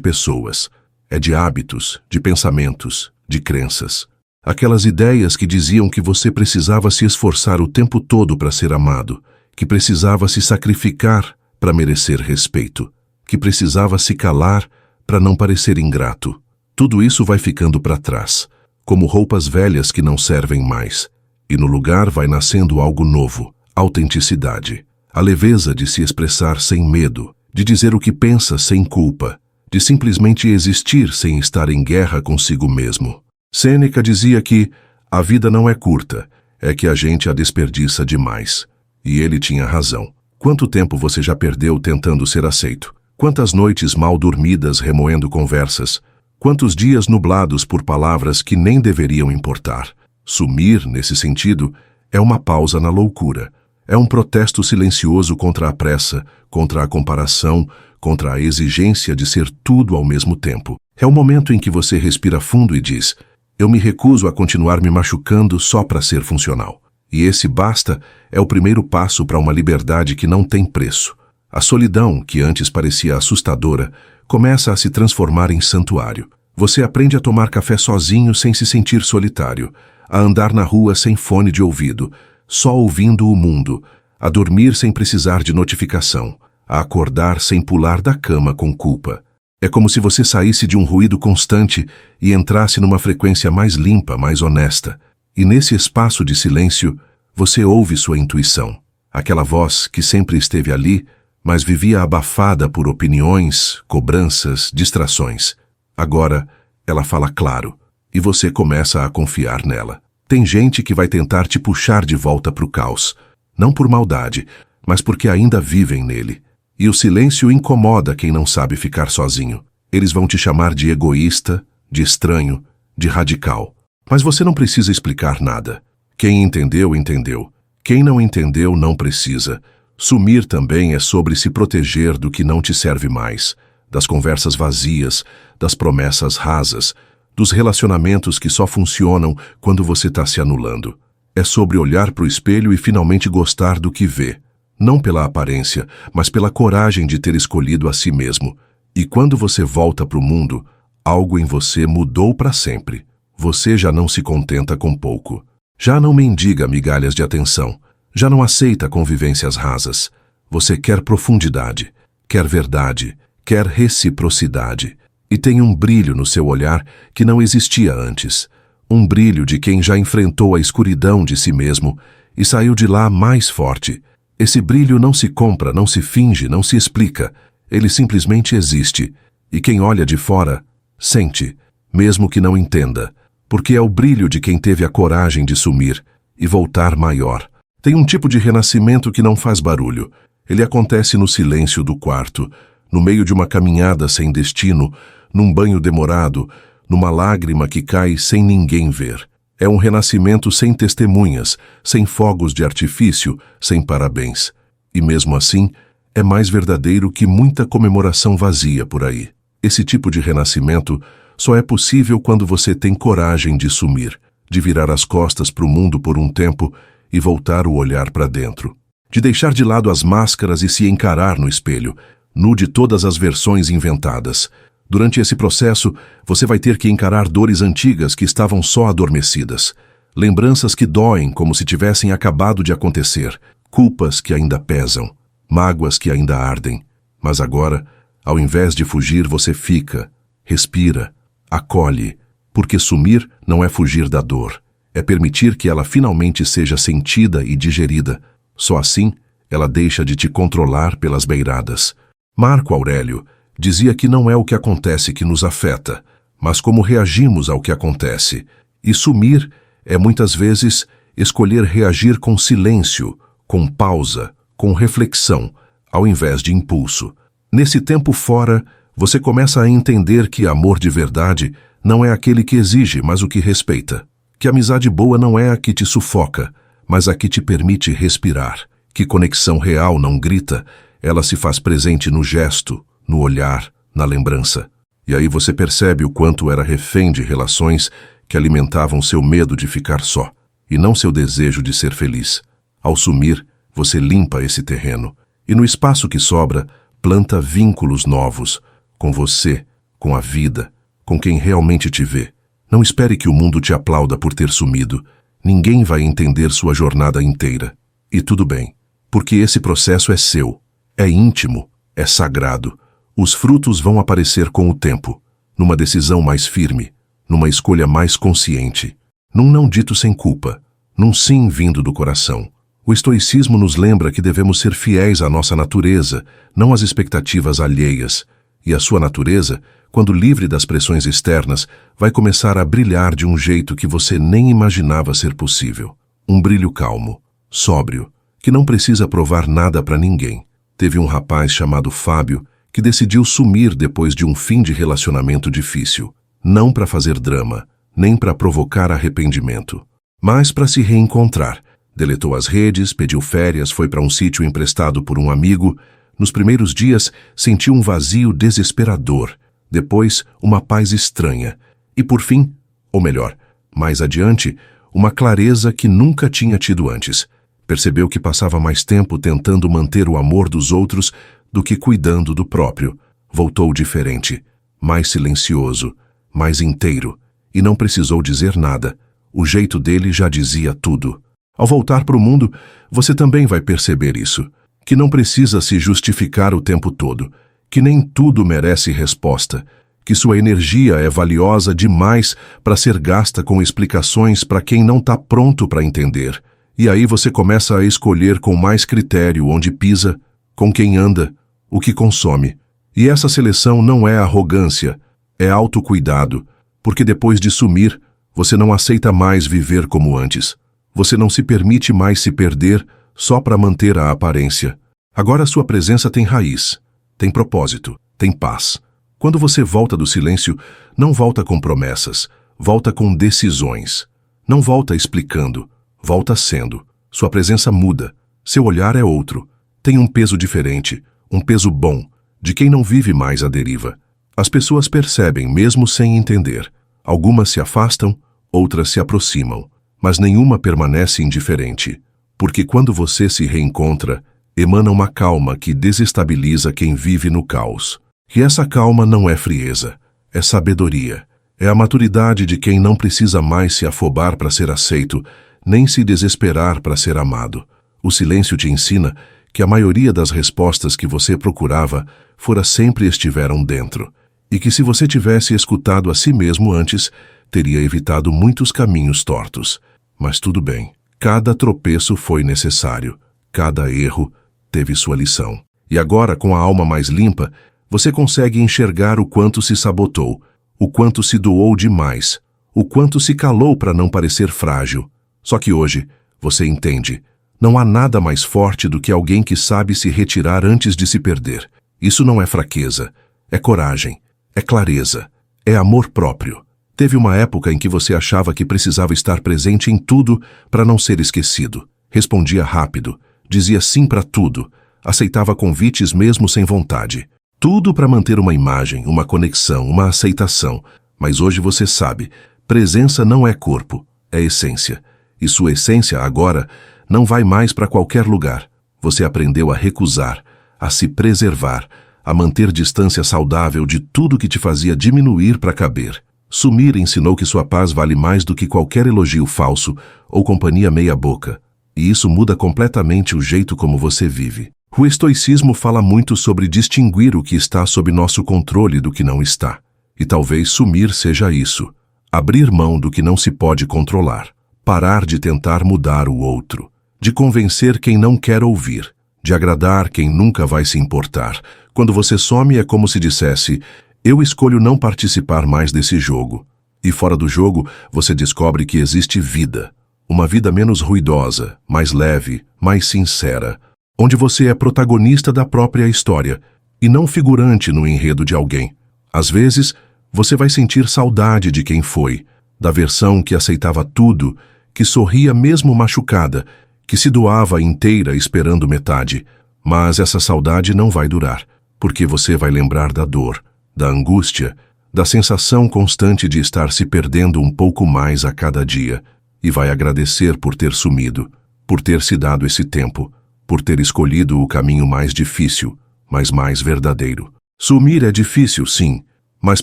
pessoas, é de hábitos, de pensamentos, de crenças. Aquelas ideias que diziam que você precisava se esforçar o tempo todo para ser amado, que precisava se sacrificar para merecer respeito, que precisava se calar para não parecer ingrato. Tudo isso vai ficando para trás, como roupas velhas que não servem mais. E no lugar vai nascendo algo novo, autenticidade, a leveza de se expressar sem medo, de dizer o que pensa sem culpa, de simplesmente existir sem estar em guerra consigo mesmo. Sêneca dizia que a vida não é curta, é que a gente a desperdiça demais. E ele tinha razão. Quanto tempo você já perdeu tentando ser aceito? Quantas noites mal dormidas remoendo conversas? Quantos dias nublados por palavras que nem deveriam importar? Sumir, nesse sentido, é uma pausa na loucura. É um protesto silencioso contra a pressa, contra a comparação, contra a exigência de ser tudo ao mesmo tempo. É o momento em que você respira fundo e diz: eu me recuso a continuar me machucando só para ser funcional. E esse basta é o primeiro passo para uma liberdade que não tem preço. A solidão, que antes parecia assustadora, começa a se transformar em santuário. Você aprende a tomar café sozinho sem se sentir solitário, a andar na rua sem fone de ouvido, só ouvindo o mundo, a dormir sem precisar de notificação, a acordar sem pular da cama com culpa. É como se você saísse de um ruído constante e entrasse numa frequência mais limpa, mais honesta. E nesse espaço de silêncio, você ouve sua intuição. Aquela voz que sempre esteve ali, mas vivia abafada por opiniões, cobranças, distrações. Agora, ela fala claro, e você começa a confiar nela. Tem gente que vai tentar te puxar de volta para o caos, não por maldade, mas porque ainda vivem nele. E o silêncio incomoda quem não sabe ficar sozinho. Eles vão te chamar de egoísta, de estranho, de radical. Mas você não precisa explicar nada. Quem entendeu, entendeu. Quem não entendeu, não precisa. Sumir também é sobre se proteger do que não te serve mais, das conversas vazias, das promessas rasas, dos relacionamentos que só funcionam quando você está se anulando. É sobre olhar para o espelho e finalmente gostar do que vê. Não pela aparência, mas pela coragem de ter escolhido a si mesmo. E quando você volta para o mundo, algo em você mudou para sempre. Você já não se contenta com pouco. Já não mendiga migalhas de atenção. Já não aceita convivências rasas. Você quer profundidade, quer verdade, quer reciprocidade. E tem um brilho no seu olhar que não existia antes. Um brilho de quem já enfrentou a escuridão de si mesmo e saiu de lá mais forte. Esse brilho não se compra, não se finge, não se explica. Ele simplesmente existe. E quem olha de fora, sente, mesmo que não entenda. Porque é o brilho de quem teve a coragem de sumir e voltar maior. Tem um tipo de renascimento que não faz barulho. Ele acontece no silêncio do quarto, no meio de uma caminhada sem destino, num banho demorado, numa lágrima que cai sem ninguém ver. É um renascimento sem testemunhas, sem fogos de artifício, sem parabéns. E mesmo assim, é mais verdadeiro que muita comemoração vazia por aí. Esse tipo de renascimento só é possível quando você tem coragem de sumir, de virar as costas para o mundo por um tempo e voltar o olhar para dentro. De deixar de lado as máscaras e se encarar no espelho, nu de todas as versões inventadas. Durante esse processo, você vai ter que encarar dores antigas que estavam só adormecidas. Lembranças que doem como se tivessem acabado de acontecer. Culpas que ainda pesam. Mágoas que ainda ardem. Mas agora, ao invés de fugir, você fica, respira, acolhe. Porque sumir não é fugir da dor. É permitir que ela finalmente seja sentida e digerida. Só assim, ela deixa de te controlar pelas beiradas. Marco Aurélio dizia que não é o que acontece que nos afeta, mas como reagimos ao que acontece. E sumir é muitas vezes escolher reagir com silêncio, com pausa, com reflexão, ao invés de impulso. Nesse tempo fora, você começa a entender que amor de verdade não é aquele que exige, mas o que respeita. Que amizade boa não é a que te sufoca, mas a que te permite respirar. Que conexão real não grita, ela se faz presente no gesto, no olhar, na lembrança. E aí você percebe o quanto era refém de relações que alimentavam seu medo de ficar só, e não seu desejo de ser feliz. Ao sumir, você limpa esse terreno, e no espaço que sobra, planta vínculos novos, com você, com a vida, com quem realmente te vê. Não espere que o mundo te aplauda por ter sumido. Ninguém vai entender sua jornada inteira. E tudo bem, porque esse processo é seu, é íntimo, é sagrado. Os frutos vão aparecer com o tempo, numa decisão mais firme, numa escolha mais consciente, num não dito sem culpa, num sim vindo do coração. O estoicismo nos lembra que devemos ser fiéis à nossa natureza, não às expectativas alheias. E a sua natureza, quando livre das pressões externas, vai começar a brilhar de um jeito que você nem imaginava ser possível. Um brilho calmo, sóbrio, que não precisa provar nada para ninguém. Teve um rapaz chamado Fábio que decidiu sumir depois de um fim de relacionamento difícil. Não para fazer drama, nem para provocar arrependimento, mas para se reencontrar. Deletou as redes, pediu férias, foi para um sítio emprestado por um amigo. Nos primeiros dias, sentiu um vazio desesperador. Depois, uma paz estranha. E por fim, ou melhor, mais adiante, uma clareza que nunca tinha tido antes. Percebeu que passava mais tempo tentando manter o amor dos outros do que cuidando do próprio. Voltou diferente, mais silencioso, mais inteiro, e não precisou dizer nada. O jeito dele já dizia tudo. Ao voltar para o mundo, você também vai perceber isso, que não precisa se justificar o tempo todo, que nem tudo merece resposta, que sua energia é valiosa demais para ser gasta com explicações para quem não está pronto para entender. E aí você começa a escolher com mais critério onde pisa, com quem anda, o que consome. E essa seleção não é arrogância, é autocuidado, porque depois de sumir, você não aceita mais viver como antes. Você não se permite mais se perder só para manter a aparência. Agora sua presença tem raiz, tem propósito, tem paz. Quando você volta do silêncio, não volta com promessas, volta com decisões. Não volta explicando, volta sendo. Sua presença muda, seu olhar é outro. Tem um peso diferente, um peso bom, de quem não vive mais à deriva. As pessoas percebem mesmo sem entender. Algumas se afastam, outras se aproximam, mas nenhuma permanece indiferente. Porque quando você se reencontra, emana uma calma que desestabiliza quem vive no caos. E essa calma não é frieza, é sabedoria. É a maturidade de quem não precisa mais se afobar para ser aceito, nem se desesperar para ser amado. O silêncio te ensina que a maioria das respostas que você procurava fora sempre estiveram dentro, e que se você tivesse escutado a si mesmo antes, teria evitado muitos caminhos tortos. Mas tudo bem, cada tropeço foi necessário, cada erro teve sua lição. E agora, com a alma mais limpa, você consegue enxergar o quanto se sabotou, o quanto se doou demais, o quanto se calou para não parecer frágil. Só que hoje, você entende, não há nada mais forte do que alguém que sabe se retirar antes de se perder. Isso não é fraqueza, é coragem, é clareza, é amor próprio. Teve uma época em que você achava que precisava estar presente em tudo para não ser esquecido. Respondia rápido, dizia sim para tudo, aceitava convites mesmo sem vontade. Tudo para manter uma imagem, uma conexão, uma aceitação. Mas hoje você sabe, presença não é corpo, é essência. E sua essência, agora, não vai mais para qualquer lugar. Você aprendeu a recusar, a se preservar, a manter distância saudável de tudo que te fazia diminuir para caber. Sumir ensinou que sua paz vale mais do que qualquer elogio falso ou companhia meia-boca. E isso muda completamente o jeito como você vive. O estoicismo fala muito sobre distinguir o que está sob nosso controle do que não está. E talvez sumir seja isso. Abrir mão do que não se pode controlar. Parar de tentar mudar o outro. De convencer quem não quer ouvir. De agradar quem nunca vai se importar. Quando você some é como se dissesse: eu escolho não participar mais desse jogo. E fora do jogo, você descobre que existe vida. Uma vida menos ruidosa, mais leve, mais sincera. Onde você é protagonista da própria história e não figurante no enredo de alguém. Às vezes, você vai sentir saudade de quem foi, da versão que aceitava tudo, que sorria mesmo machucada, que se doava inteira esperando metade. Mas essa saudade não vai durar, porque você vai lembrar da dor, da angústia, da sensação constante de estar se perdendo um pouco mais a cada dia, e vai agradecer por ter sumido, por ter se dado esse tempo, por ter escolhido o caminho mais difícil, mas mais verdadeiro. Sumir é difícil, sim, mas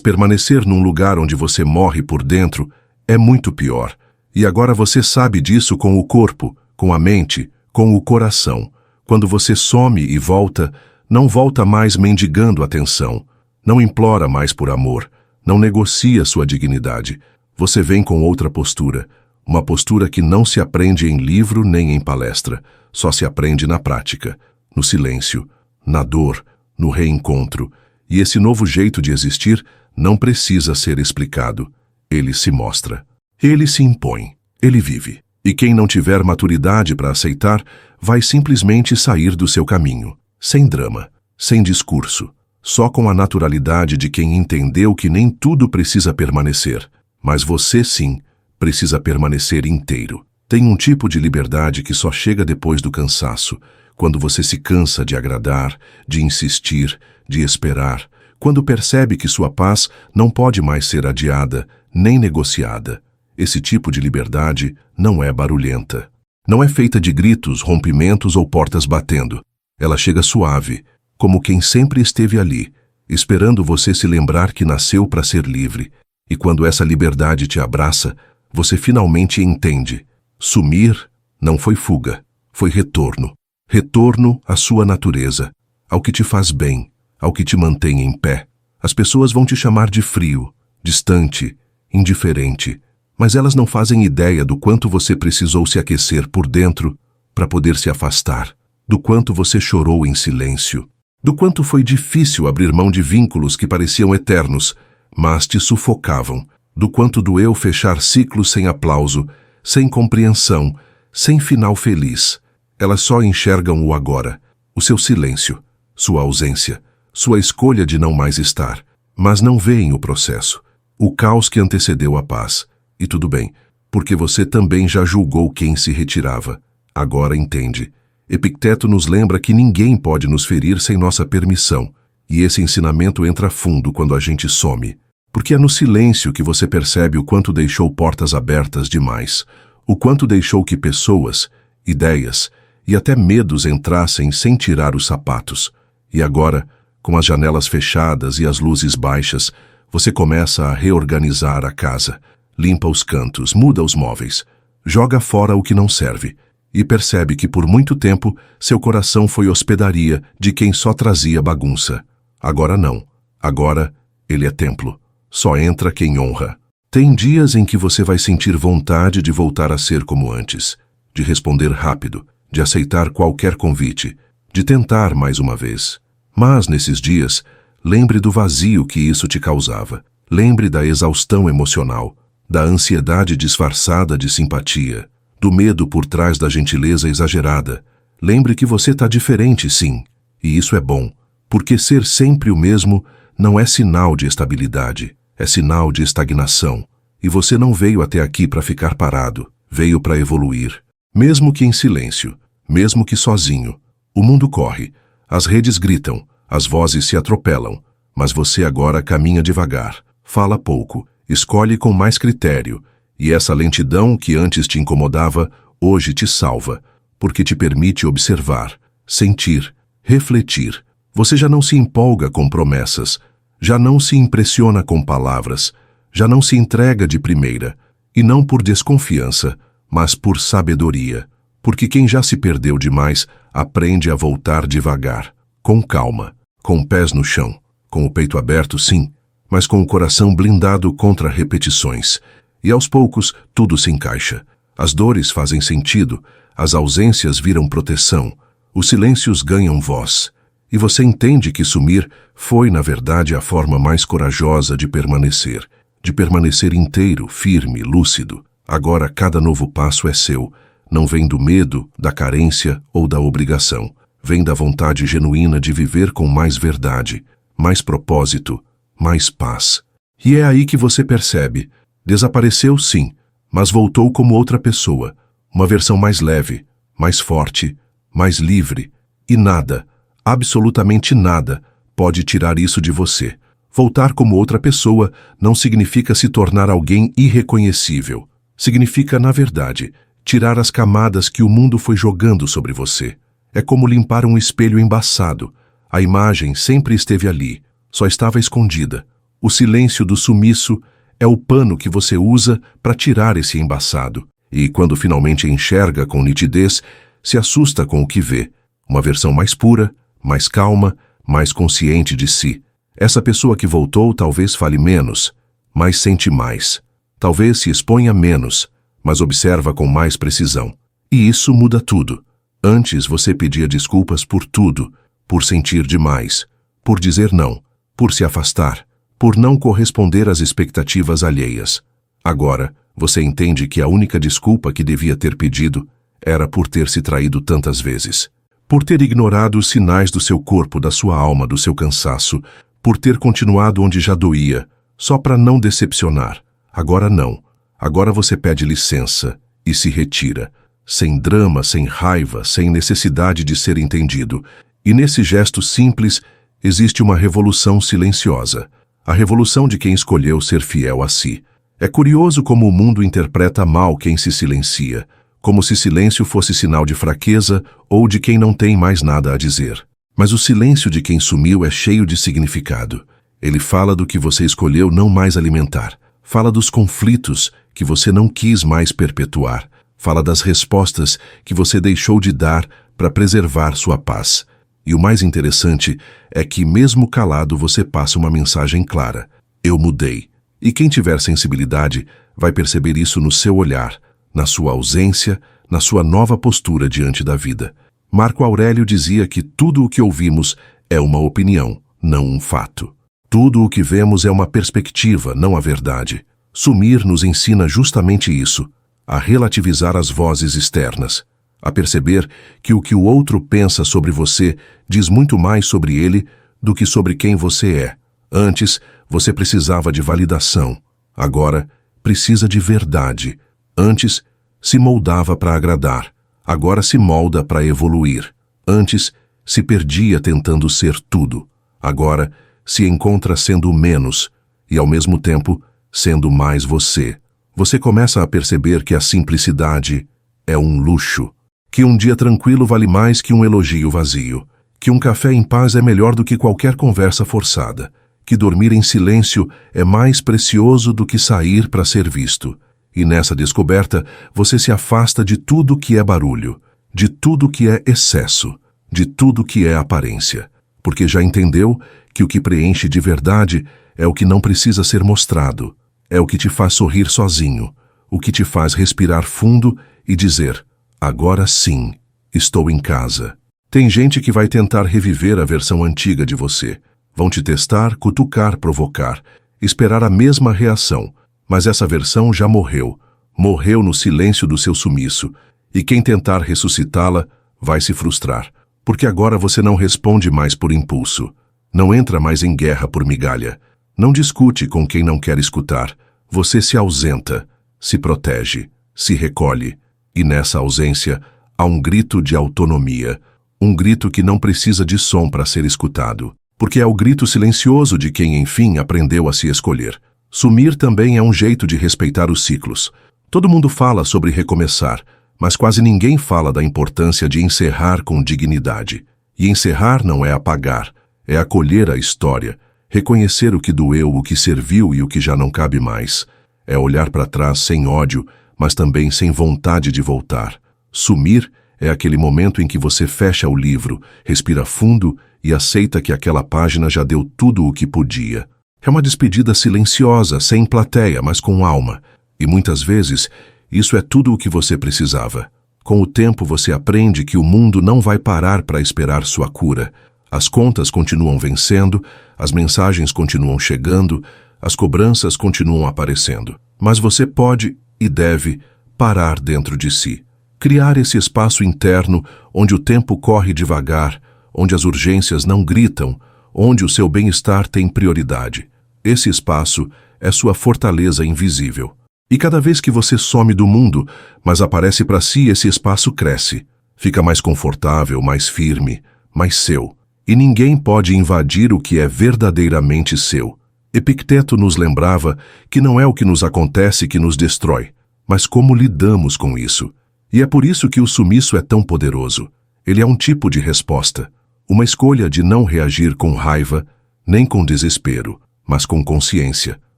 permanecer num lugar onde você morre por dentro é muito pior. E agora você sabe disso com o corpo, com a mente, com o coração. Quando você some e volta, não volta mais mendigando atenção, não implora mais por amor, não negocia sua dignidade. Você vem com outra postura, uma postura que não se aprende em livro nem em palestra, só se aprende na prática, no silêncio, na dor, no reencontro. E esse novo jeito de existir não precisa ser explicado. Ele se mostra. Ele se impõe. Ele vive. E quem não tiver maturidade para aceitar, vai simplesmente sair do seu caminho. Sem drama, sem discurso. Só com a naturalidade de quem entendeu que nem tudo precisa permanecer. Mas você, sim, precisa permanecer inteiro. Tem um tipo de liberdade que só chega depois do cansaço, quando você se cansa de agradar, de insistir, de esperar, quando percebe que sua paz não pode mais ser adiada, nem negociada. Esse tipo de liberdade não é barulhenta. Não é feita de gritos, rompimentos ou portas batendo. Ela chega suave, como quem sempre esteve ali, esperando você se lembrar que nasceu para ser livre. E quando essa liberdade te abraça, você finalmente entende. Sumir não foi fuga, foi retorno. Retorno à sua natureza, ao que te faz bem, ao que te mantém em pé. As pessoas vão te chamar de frio, distante, indiferente, mas elas não fazem ideia do quanto você precisou se aquecer por dentro para poder se afastar, do quanto você chorou em silêncio, do quanto foi difícil abrir mão de vínculos que pareciam eternos, mas te sufocavam, do quanto doeu fechar ciclos sem aplauso, sem compreensão, sem final feliz. Elas só enxergam o agora, o seu silêncio, sua ausência, sua escolha de não mais estar, mas não veem o processo, o caos que antecedeu a paz. E tudo bem, porque você também já julgou quem se retirava. Agora entende. Epicteto nos lembra que ninguém pode nos ferir sem nossa permissão, e esse ensinamento entra fundo quando a gente some. Porque é no silêncio que você percebe o quanto deixou portas abertas demais, o quanto deixou que pessoas, ideias e até medos entrassem sem tirar os sapatos. E agora, com as janelas fechadas e as luzes baixas, você começa a reorganizar a casa, limpa os cantos, muda os móveis, joga fora o que não serve e percebe que por muito tempo seu coração foi hospedaria de quem só trazia bagunça. Agora não. Agora ele é templo. Só entra quem honra. Tem dias em que você vai sentir vontade de voltar a ser como antes, de responder rápido, de aceitar qualquer convite, de tentar mais uma vez. Mas nesses dias, lembre do vazio que isso te causava. Lembre da exaustão emocional, da ansiedade disfarçada de simpatia, do medo por trás da gentileza exagerada. Lembre que você está diferente, sim, e isso é bom, porque ser sempre o mesmo não é sinal de estabilidade, é sinal de estagnação. E você não veio até aqui para ficar parado, veio para evoluir. Mesmo que em silêncio, mesmo que sozinho, o mundo corre, as redes gritam, as vozes se atropelam, mas você agora caminha devagar, fala pouco, escolhe com mais critério, e essa lentidão que antes te incomodava, hoje te salva, porque te permite observar, sentir, refletir. Você já não se empolga com promessas, já não se impressiona com palavras, já não se entrega de primeira, e não por desconfiança, mas por sabedoria, porque quem já se perdeu demais aprende a voltar devagar, com calma, com pés no chão, com o peito aberto, sim, mas com o coração blindado contra repetições. E aos poucos tudo se encaixa. As dores fazem sentido, as ausências viram proteção, os silêncios ganham voz. E você entende que sumir foi, na verdade, a forma mais corajosa de permanecer inteiro, firme, lúcido. Agora cada novo passo é seu, não vem do medo, da carência ou da obrigação. Vem da vontade genuína de viver com mais verdade, mais propósito, mais paz. E é aí que você percebe, desapareceu sim, mas voltou como outra pessoa, uma versão mais leve, mais forte, mais livre, e nada, absolutamente nada, pode tirar isso de você. Voltar como outra pessoa não significa se tornar alguém irreconhecível. Significa, na verdade, tirar as camadas que o mundo foi jogando sobre você. É como limpar um espelho embaçado. A imagem sempre esteve ali, só estava escondida. O silêncio do sumiço é o pano que você usa para tirar esse embaçado. E quando finalmente enxerga com nitidez, se assusta com o que vê. Uma versão mais pura, mais calma, mais consciente de si. Essa pessoa que voltou talvez fale menos, mas sente mais. Talvez se exponha menos, mas observa com mais precisão. E isso muda tudo. Antes você pedia desculpas por tudo, por sentir demais, por dizer não, por se afastar, por não corresponder às expectativas alheias. Agora, você entende que a única desculpa que devia ter pedido era por ter se traído tantas vezes. Por ter ignorado os sinais do seu corpo, da sua alma, do seu cansaço, por ter continuado onde já doía, só para não decepcionar. Agora não. Agora você pede licença e se retira, sem drama, sem raiva, sem necessidade de ser entendido. E nesse gesto simples existe uma revolução silenciosa, a revolução de quem escolheu ser fiel a si. É curioso como o mundo interpreta mal quem se silencia, como se silêncio fosse sinal de fraqueza ou de quem não tem mais nada a dizer. Mas o silêncio de quem sumiu é cheio de significado. Ele fala do que você escolheu não mais alimentar. Fala dos conflitos que você não quis mais perpetuar. Fala das respostas que você deixou de dar para preservar sua paz. E o mais interessante é que, mesmo calado, você passa uma mensagem clara. Eu mudei. E quem tiver sensibilidade vai perceber isso no seu olhar, na sua ausência, na sua nova postura diante da vida. Marco Aurélio dizia que tudo o que ouvimos é uma opinião, não um fato. Tudo o que vemos é uma perspectiva, não a verdade. Sumir nos ensina justamente isso, a relativizar as vozes externas, a perceber que o outro pensa sobre você diz muito mais sobre ele do que sobre quem você é. Antes, você precisava de validação. Agora, precisa de verdade. Antes, se moldava para agradar. Agora se molda para evoluir. Antes, se perdia tentando ser tudo. Agora, se encontra sendo menos e, ao mesmo tempo, sendo mais você. Você começa a perceber que a simplicidade é um luxo, que um dia tranquilo vale mais que um elogio vazio, que um café em paz é melhor do que qualquer conversa forçada, que dormir em silêncio é mais precioso do que sair para ser visto. E nessa descoberta, você se afasta de tudo que é barulho, de tudo que é excesso, de tudo que é aparência, porque já entendeu que o que preenche de verdade é o que não precisa ser mostrado, é o que te faz sorrir sozinho, o que te faz respirar fundo e dizer, agora sim, estou em casa. Tem gente que vai tentar reviver a versão antiga de você. Vão te testar, cutucar, provocar, esperar a mesma reação. Mas essa versão já morreu. Morreu no silêncio do seu sumiço. E quem tentar ressuscitá-la vai se frustrar. Porque agora você não responde mais por impulso. Não entra mais em guerra por migalha. Não discute com quem não quer escutar. Você se ausenta, se protege, se recolhe. E nessa ausência há um grito de autonomia. Um grito que não precisa de som para ser escutado. Porque é o grito silencioso de quem, enfim, aprendeu a se escolher. Sumir também é um jeito de respeitar os ciclos. Todo mundo fala sobre recomeçar, mas quase ninguém fala da importância de encerrar com dignidade. E encerrar não é apagar, é acolher a história, reconhecer o que doeu, o que serviu e o que já não cabe mais. É olhar para trás sem ódio, mas também sem vontade de voltar. Sumir é aquele momento em que você fecha o livro, respira fundo e aceita que aquela página já deu tudo o que podia. É uma despedida silenciosa, sem plateia, mas com alma. E muitas vezes, isso é tudo o que você precisava. Com o tempo você aprende que o mundo não vai parar para esperar sua cura. As contas continuam vencendo, as mensagens continuam chegando, as cobranças continuam aparecendo. Mas você pode e deve parar dentro de si. Criar esse espaço interno onde o tempo corre devagar, onde as urgências não gritam, onde o seu bem-estar tem prioridade. Esse espaço é sua fortaleza invisível. E cada vez que você some do mundo, mas aparece para si, esse espaço cresce. Fica mais confortável, mais firme, mais seu. E ninguém pode invadir o que é verdadeiramente seu. Epicteto nos lembrava que não é o que nos acontece que nos destrói, mas como lidamos com isso. E é por isso que o sumiço é tão poderoso. Ele é um tipo de resposta. Uma escolha de não reagir com raiva, nem com desespero, mas com consciência.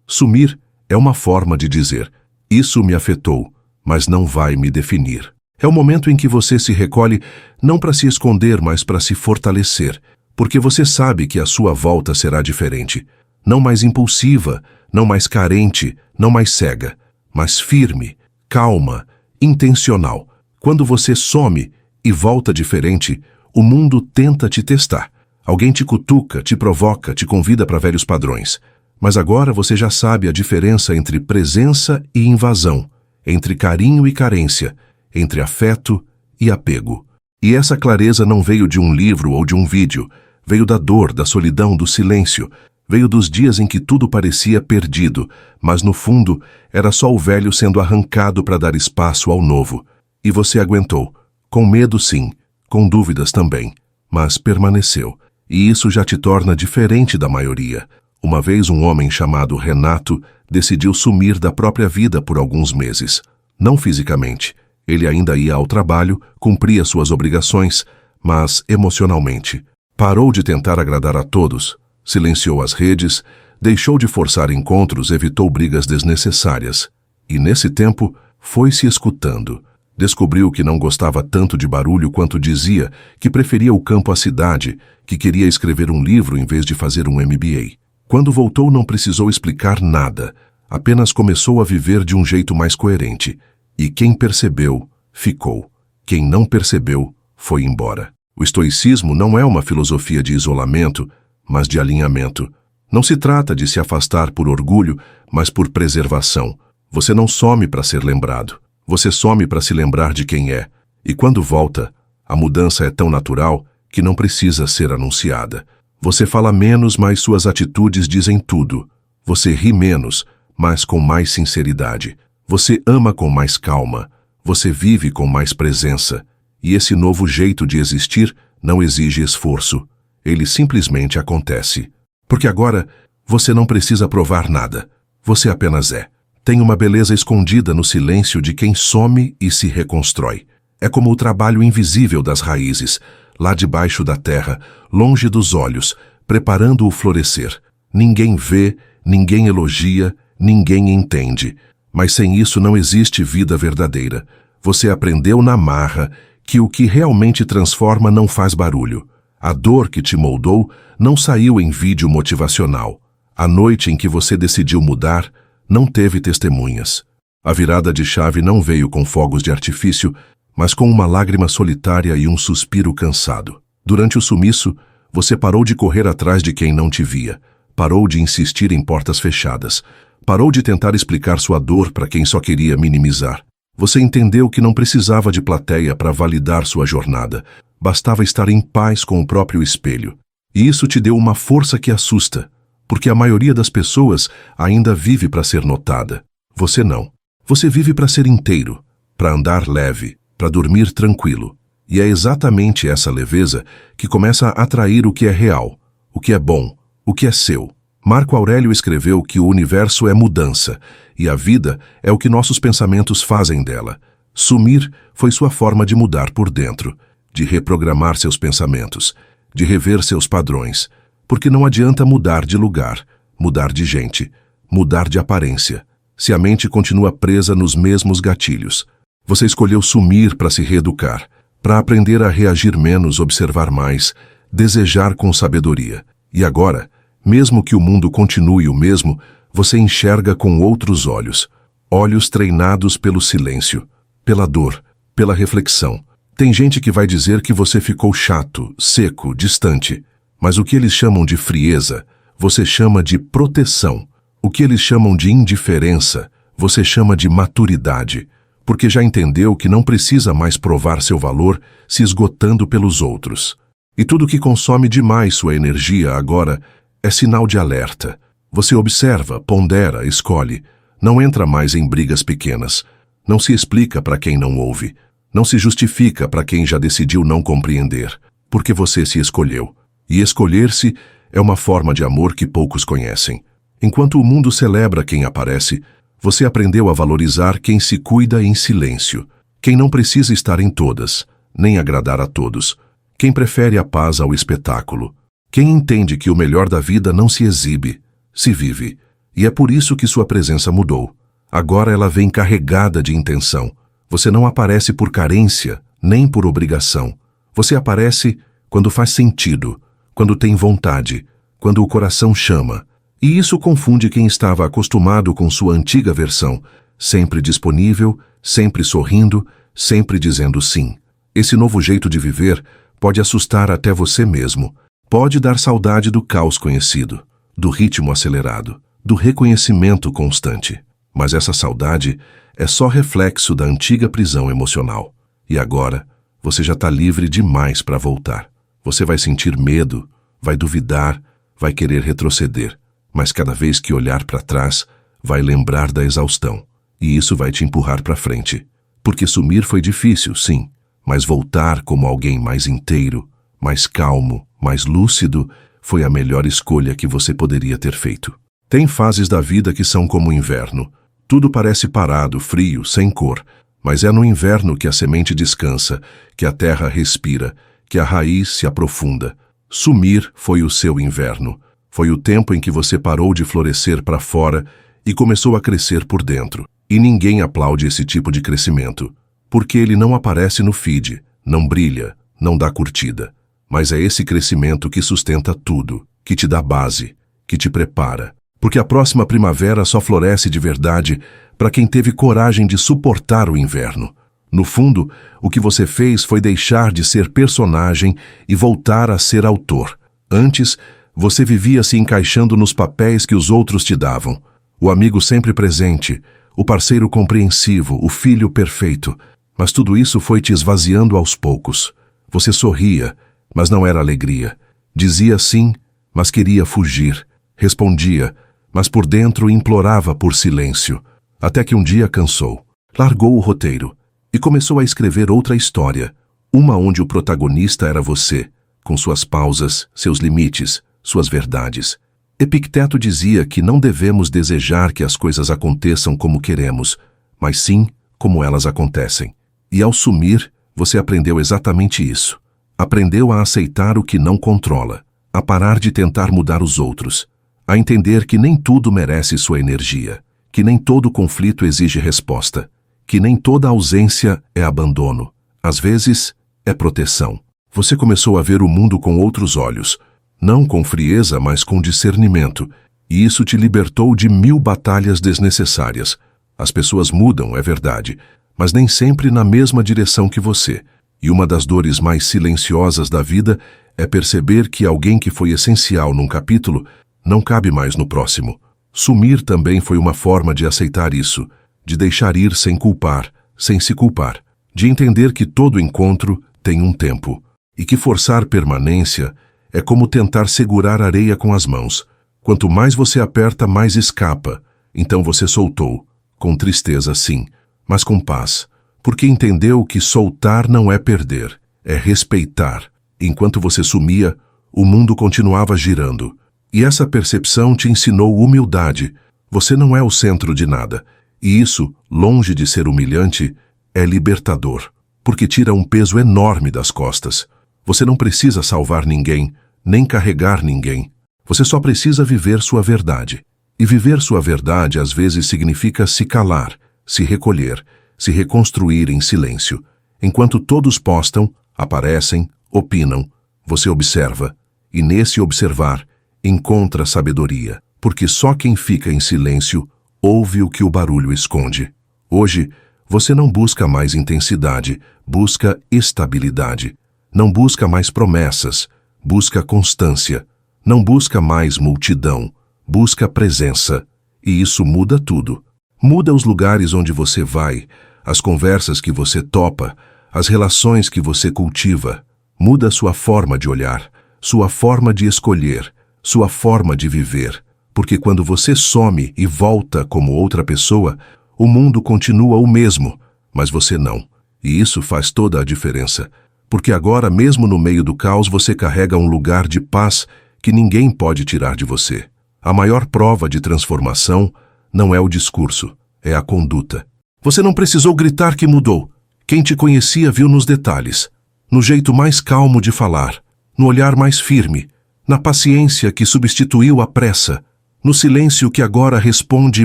Sumir é uma forma de dizer, isso me afetou, mas não vai me definir. É o momento em que você se recolhe não para se esconder, mas para se fortalecer, porque você sabe que a sua volta será diferente. Não mais impulsiva, não mais carente, não mais cega, mas firme, calma, intencional. Quando você some e volta diferente, o mundo tenta te testar. Alguém te cutuca, te provoca, te convida para velhos padrões. Mas agora você já sabe a diferença entre presença e invasão, entre carinho e carência, entre afeto e apego. E essa clareza não veio de um livro ou de um vídeo, veio da dor, da solidão, do silêncio, veio dos dias em que tudo parecia perdido, mas no fundo era só o velho sendo arrancado para dar espaço ao novo. E você aguentou, com medo sim, com dúvidas também, mas permaneceu. E isso já te torna diferente da maioria. Uma vez um homem chamado Renato decidiu sumir da própria vida por alguns meses. Não fisicamente. Ele ainda ia ao trabalho, cumpria suas obrigações, mas emocionalmente. Parou de tentar agradar a todos, silenciou as redes, deixou de forçar encontros, evitou brigas desnecessárias. E nesse tempo, foi se escutando. Descobriu que não gostava tanto de barulho quanto dizia, que preferia o campo à cidade, que queria escrever um livro em vez de fazer um MBA. Quando voltou, não precisou explicar nada, apenas começou a viver de um jeito mais coerente. E quem percebeu, ficou. Quem não percebeu, foi embora. O estoicismo não é uma filosofia de isolamento, mas de alinhamento. Não se trata de se afastar por orgulho, mas por preservação. Você não some para ser lembrado. Você some para se lembrar de quem é. E quando volta, a mudança é tão natural que não precisa ser anunciada. Você fala menos, mas suas atitudes dizem tudo. Você ri menos, mas com mais sinceridade. Você ama com mais calma. Você vive com mais presença. E esse novo jeito de existir não exige esforço. Ele simplesmente acontece. Porque agora, você não precisa provar nada. Você apenas é. Tem uma beleza escondida no silêncio de quem some e se reconstrói. É como o trabalho invisível das raízes, lá debaixo da terra, longe dos olhos, preparando o florescer. Ninguém vê, ninguém elogia, ninguém entende. Mas sem isso não existe vida verdadeira. Você aprendeu na marra que o que realmente transforma não faz barulho. A dor que te moldou não saiu em vídeo motivacional. A noite em que você decidiu mudar, não teve testemunhas. A virada de chave não veio com fogos de artifício, mas com uma lágrima solitária e um suspiro cansado. Durante o sumiço, você parou de correr atrás de quem não te via, parou de insistir em portas fechadas, parou de tentar explicar sua dor para quem só queria minimizar. Você entendeu que não precisava de plateia para validar sua jornada, bastava estar em paz com o próprio espelho. E isso te deu uma força que assusta, porque a maioria das pessoas ainda vive para ser notada. Você não. Você vive para ser inteiro, para andar leve, para dormir tranquilo. E é exatamente essa leveza que começa a atrair o que é real, o que é bom, o que é seu. Marco Aurélio escreveu que o universo é mudança, e a vida é o que nossos pensamentos fazem dela. Sumir foi sua forma de mudar por dentro, de reprogramar seus pensamentos, de rever seus padrões. Porque não adianta mudar de lugar, mudar de gente, mudar de aparência, se a mente continua presa nos mesmos gatilhos. Você escolheu sumir para se reeducar, para aprender a reagir menos, observar mais, desejar com sabedoria. E agora, mesmo que o mundo continue o mesmo, você enxerga com outros olhos, olhos treinados pelo silêncio, pela dor, pela reflexão. Tem gente que vai dizer que você ficou chato, seco, distante. Mas o que eles chamam de frieza, você chama de proteção. O que eles chamam de indiferença, você chama de maturidade. Porque já entendeu que não precisa mais provar seu valor se esgotando pelos outros. E tudo que consome demais sua energia agora é sinal de alerta. Você observa, pondera, escolhe. Não entra mais em brigas pequenas. Não se explica para quem não ouve. Não se justifica para quem já decidiu não compreender. Porque você se escolheu. E escolher-se é uma forma de amor que poucos conhecem. Enquanto o mundo celebra quem aparece, você aprendeu a valorizar quem se cuida em silêncio, quem não precisa estar em todas, nem agradar a todos, quem prefere a paz ao espetáculo, quem entende que o melhor da vida não se exibe, se vive, e é por isso que sua presença mudou. Agora ela vem carregada de intenção. Você não aparece por carência, nem por obrigação. Você aparece quando faz sentido, quando tem vontade, quando o coração chama. E isso confunde quem estava acostumado com sua antiga versão, sempre disponível, sempre sorrindo, sempre dizendo sim. Esse novo jeito de viver pode assustar até você mesmo. Pode dar saudade do caos conhecido, do ritmo acelerado, do reconhecimento constante. Mas essa saudade é só reflexo da antiga prisão emocional. E agora, você já está livre demais para voltar. Você vai sentir medo, vai duvidar, vai querer retroceder, mas cada vez que olhar para trás, vai lembrar da exaustão, e isso vai te empurrar para frente. Porque sumir foi difícil, sim, mas voltar como alguém mais inteiro, mais calmo, mais lúcido, foi a melhor escolha que você poderia ter feito. Tem fases da vida que são como o inverno. Tudo parece parado, frio, sem cor, mas é no inverno que a semente descansa, que a terra respira, que a raiz se aprofunda. Sumir foi o seu inverno. Foi o tempo em que você parou de florescer para fora e começou a crescer por dentro. E ninguém aplaude esse tipo de crescimento, porque ele não aparece no feed, não brilha, não dá curtida. Mas é esse crescimento que sustenta tudo, que te dá base, que te prepara. Porque a próxima primavera só floresce de verdade para quem teve coragem de suportar o inverno. No fundo, o que você fez foi deixar de ser personagem e voltar a ser autor. Antes, você vivia se encaixando nos papéis que os outros te davam. O amigo sempre presente, o parceiro compreensivo, o filho perfeito. Mas tudo isso foi te esvaziando aos poucos. Você sorria, mas não era alegria. Dizia sim, mas queria fugir. Respondia, mas por dentro implorava por silêncio. Até que um dia cansou. Largou o roteiro e começou a escrever outra história. Uma onde o protagonista era você, com suas pausas, seus limites, suas verdades. Epicteto dizia que não devemos desejar que as coisas aconteçam como queremos, mas sim como elas acontecem. E ao sumir, você aprendeu exatamente isso. Aprendeu a aceitar o que não controla, a parar de tentar mudar os outros, a entender que nem tudo merece sua energia, que nem todo conflito exige resposta, que nem toda ausência é abandono. Às vezes, é proteção. Você começou a ver o mundo com outros olhos, não com frieza, mas com discernimento, e isso te libertou de 1000 batalhas desnecessárias. As pessoas mudam, é verdade, mas nem sempre na mesma direção que você. E uma das dores mais silenciosas da vida é perceber que alguém que foi essencial num capítulo não cabe mais no próximo. Sumir também foi uma forma de aceitar isso, de deixar ir sem culpar, sem se culpar, de entender que todo encontro tem um tempo, e que forçar permanência é como tentar segurar areia com as mãos. Quanto mais você aperta, mais escapa. Então você soltou, com tristeza sim, mas com paz, porque entendeu que soltar não é perder, é respeitar. Enquanto você sumia, o mundo continuava girando. E essa percepção te ensinou humildade. Você não é o centro de nada. E isso, longe de ser humilhante, é libertador, porque tira um peso enorme das costas. Você não precisa salvar ninguém, nem carregar ninguém. Você só precisa viver sua verdade. E viver sua verdade às vezes significa se calar, se recolher, se reconstruir em silêncio. Enquanto todos postam, aparecem, opinam, você observa. E nesse observar, encontra sabedoria. Porque só quem fica em silêncio ouve o que o barulho esconde. Hoje, você não busca mais intensidade, busca estabilidade. Não busca mais promessas, busca constância. Não busca mais multidão, busca presença. E isso muda tudo. Muda os lugares onde você vai, as conversas que você topa, as relações que você cultiva. Muda sua forma de olhar, sua forma de escolher, sua forma de viver. Porque quando você some e volta como outra pessoa, o mundo continua o mesmo, mas você não. E isso faz toda a diferença. Porque agora, mesmo no meio do caos, você carrega um lugar de paz que ninguém pode tirar de você. A maior prova de transformação não é o discurso, é a conduta. Você não precisou gritar que mudou. Quem te conhecia viu nos detalhes, no jeito mais calmo de falar, no olhar mais firme, na paciência que substituiu a pressa, no silêncio que agora responde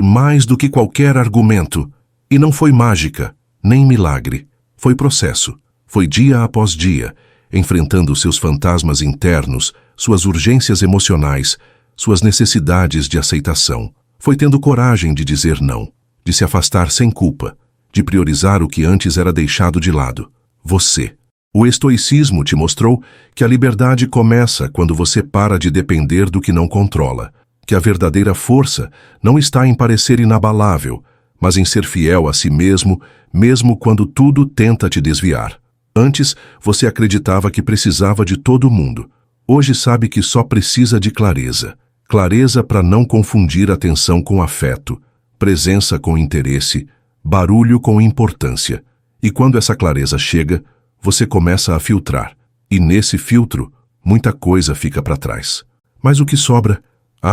mais do que qualquer argumento. E não foi mágica, nem milagre. Foi processo. Foi dia após dia, enfrentando seus fantasmas internos, suas urgências emocionais, suas necessidades de aceitação. Foi tendo coragem de dizer não, de se afastar sem culpa, de priorizar o que antes era deixado de lado. Você. O estoicismo te mostrou que a liberdade começa quando você para de depender do que não controla, que a verdadeira força não está em parecer inabalável, mas em ser fiel a si mesmo, mesmo quando tudo tenta te desviar. Antes, você acreditava que precisava de todo mundo. Hoje sabe que só precisa de clareza. Clareza para não confundir atenção com afeto, presença com interesse, barulho com importância. E quando essa clareza chega, você começa a filtrar. E nesse filtro, muita coisa fica para trás. Mas o que sobra?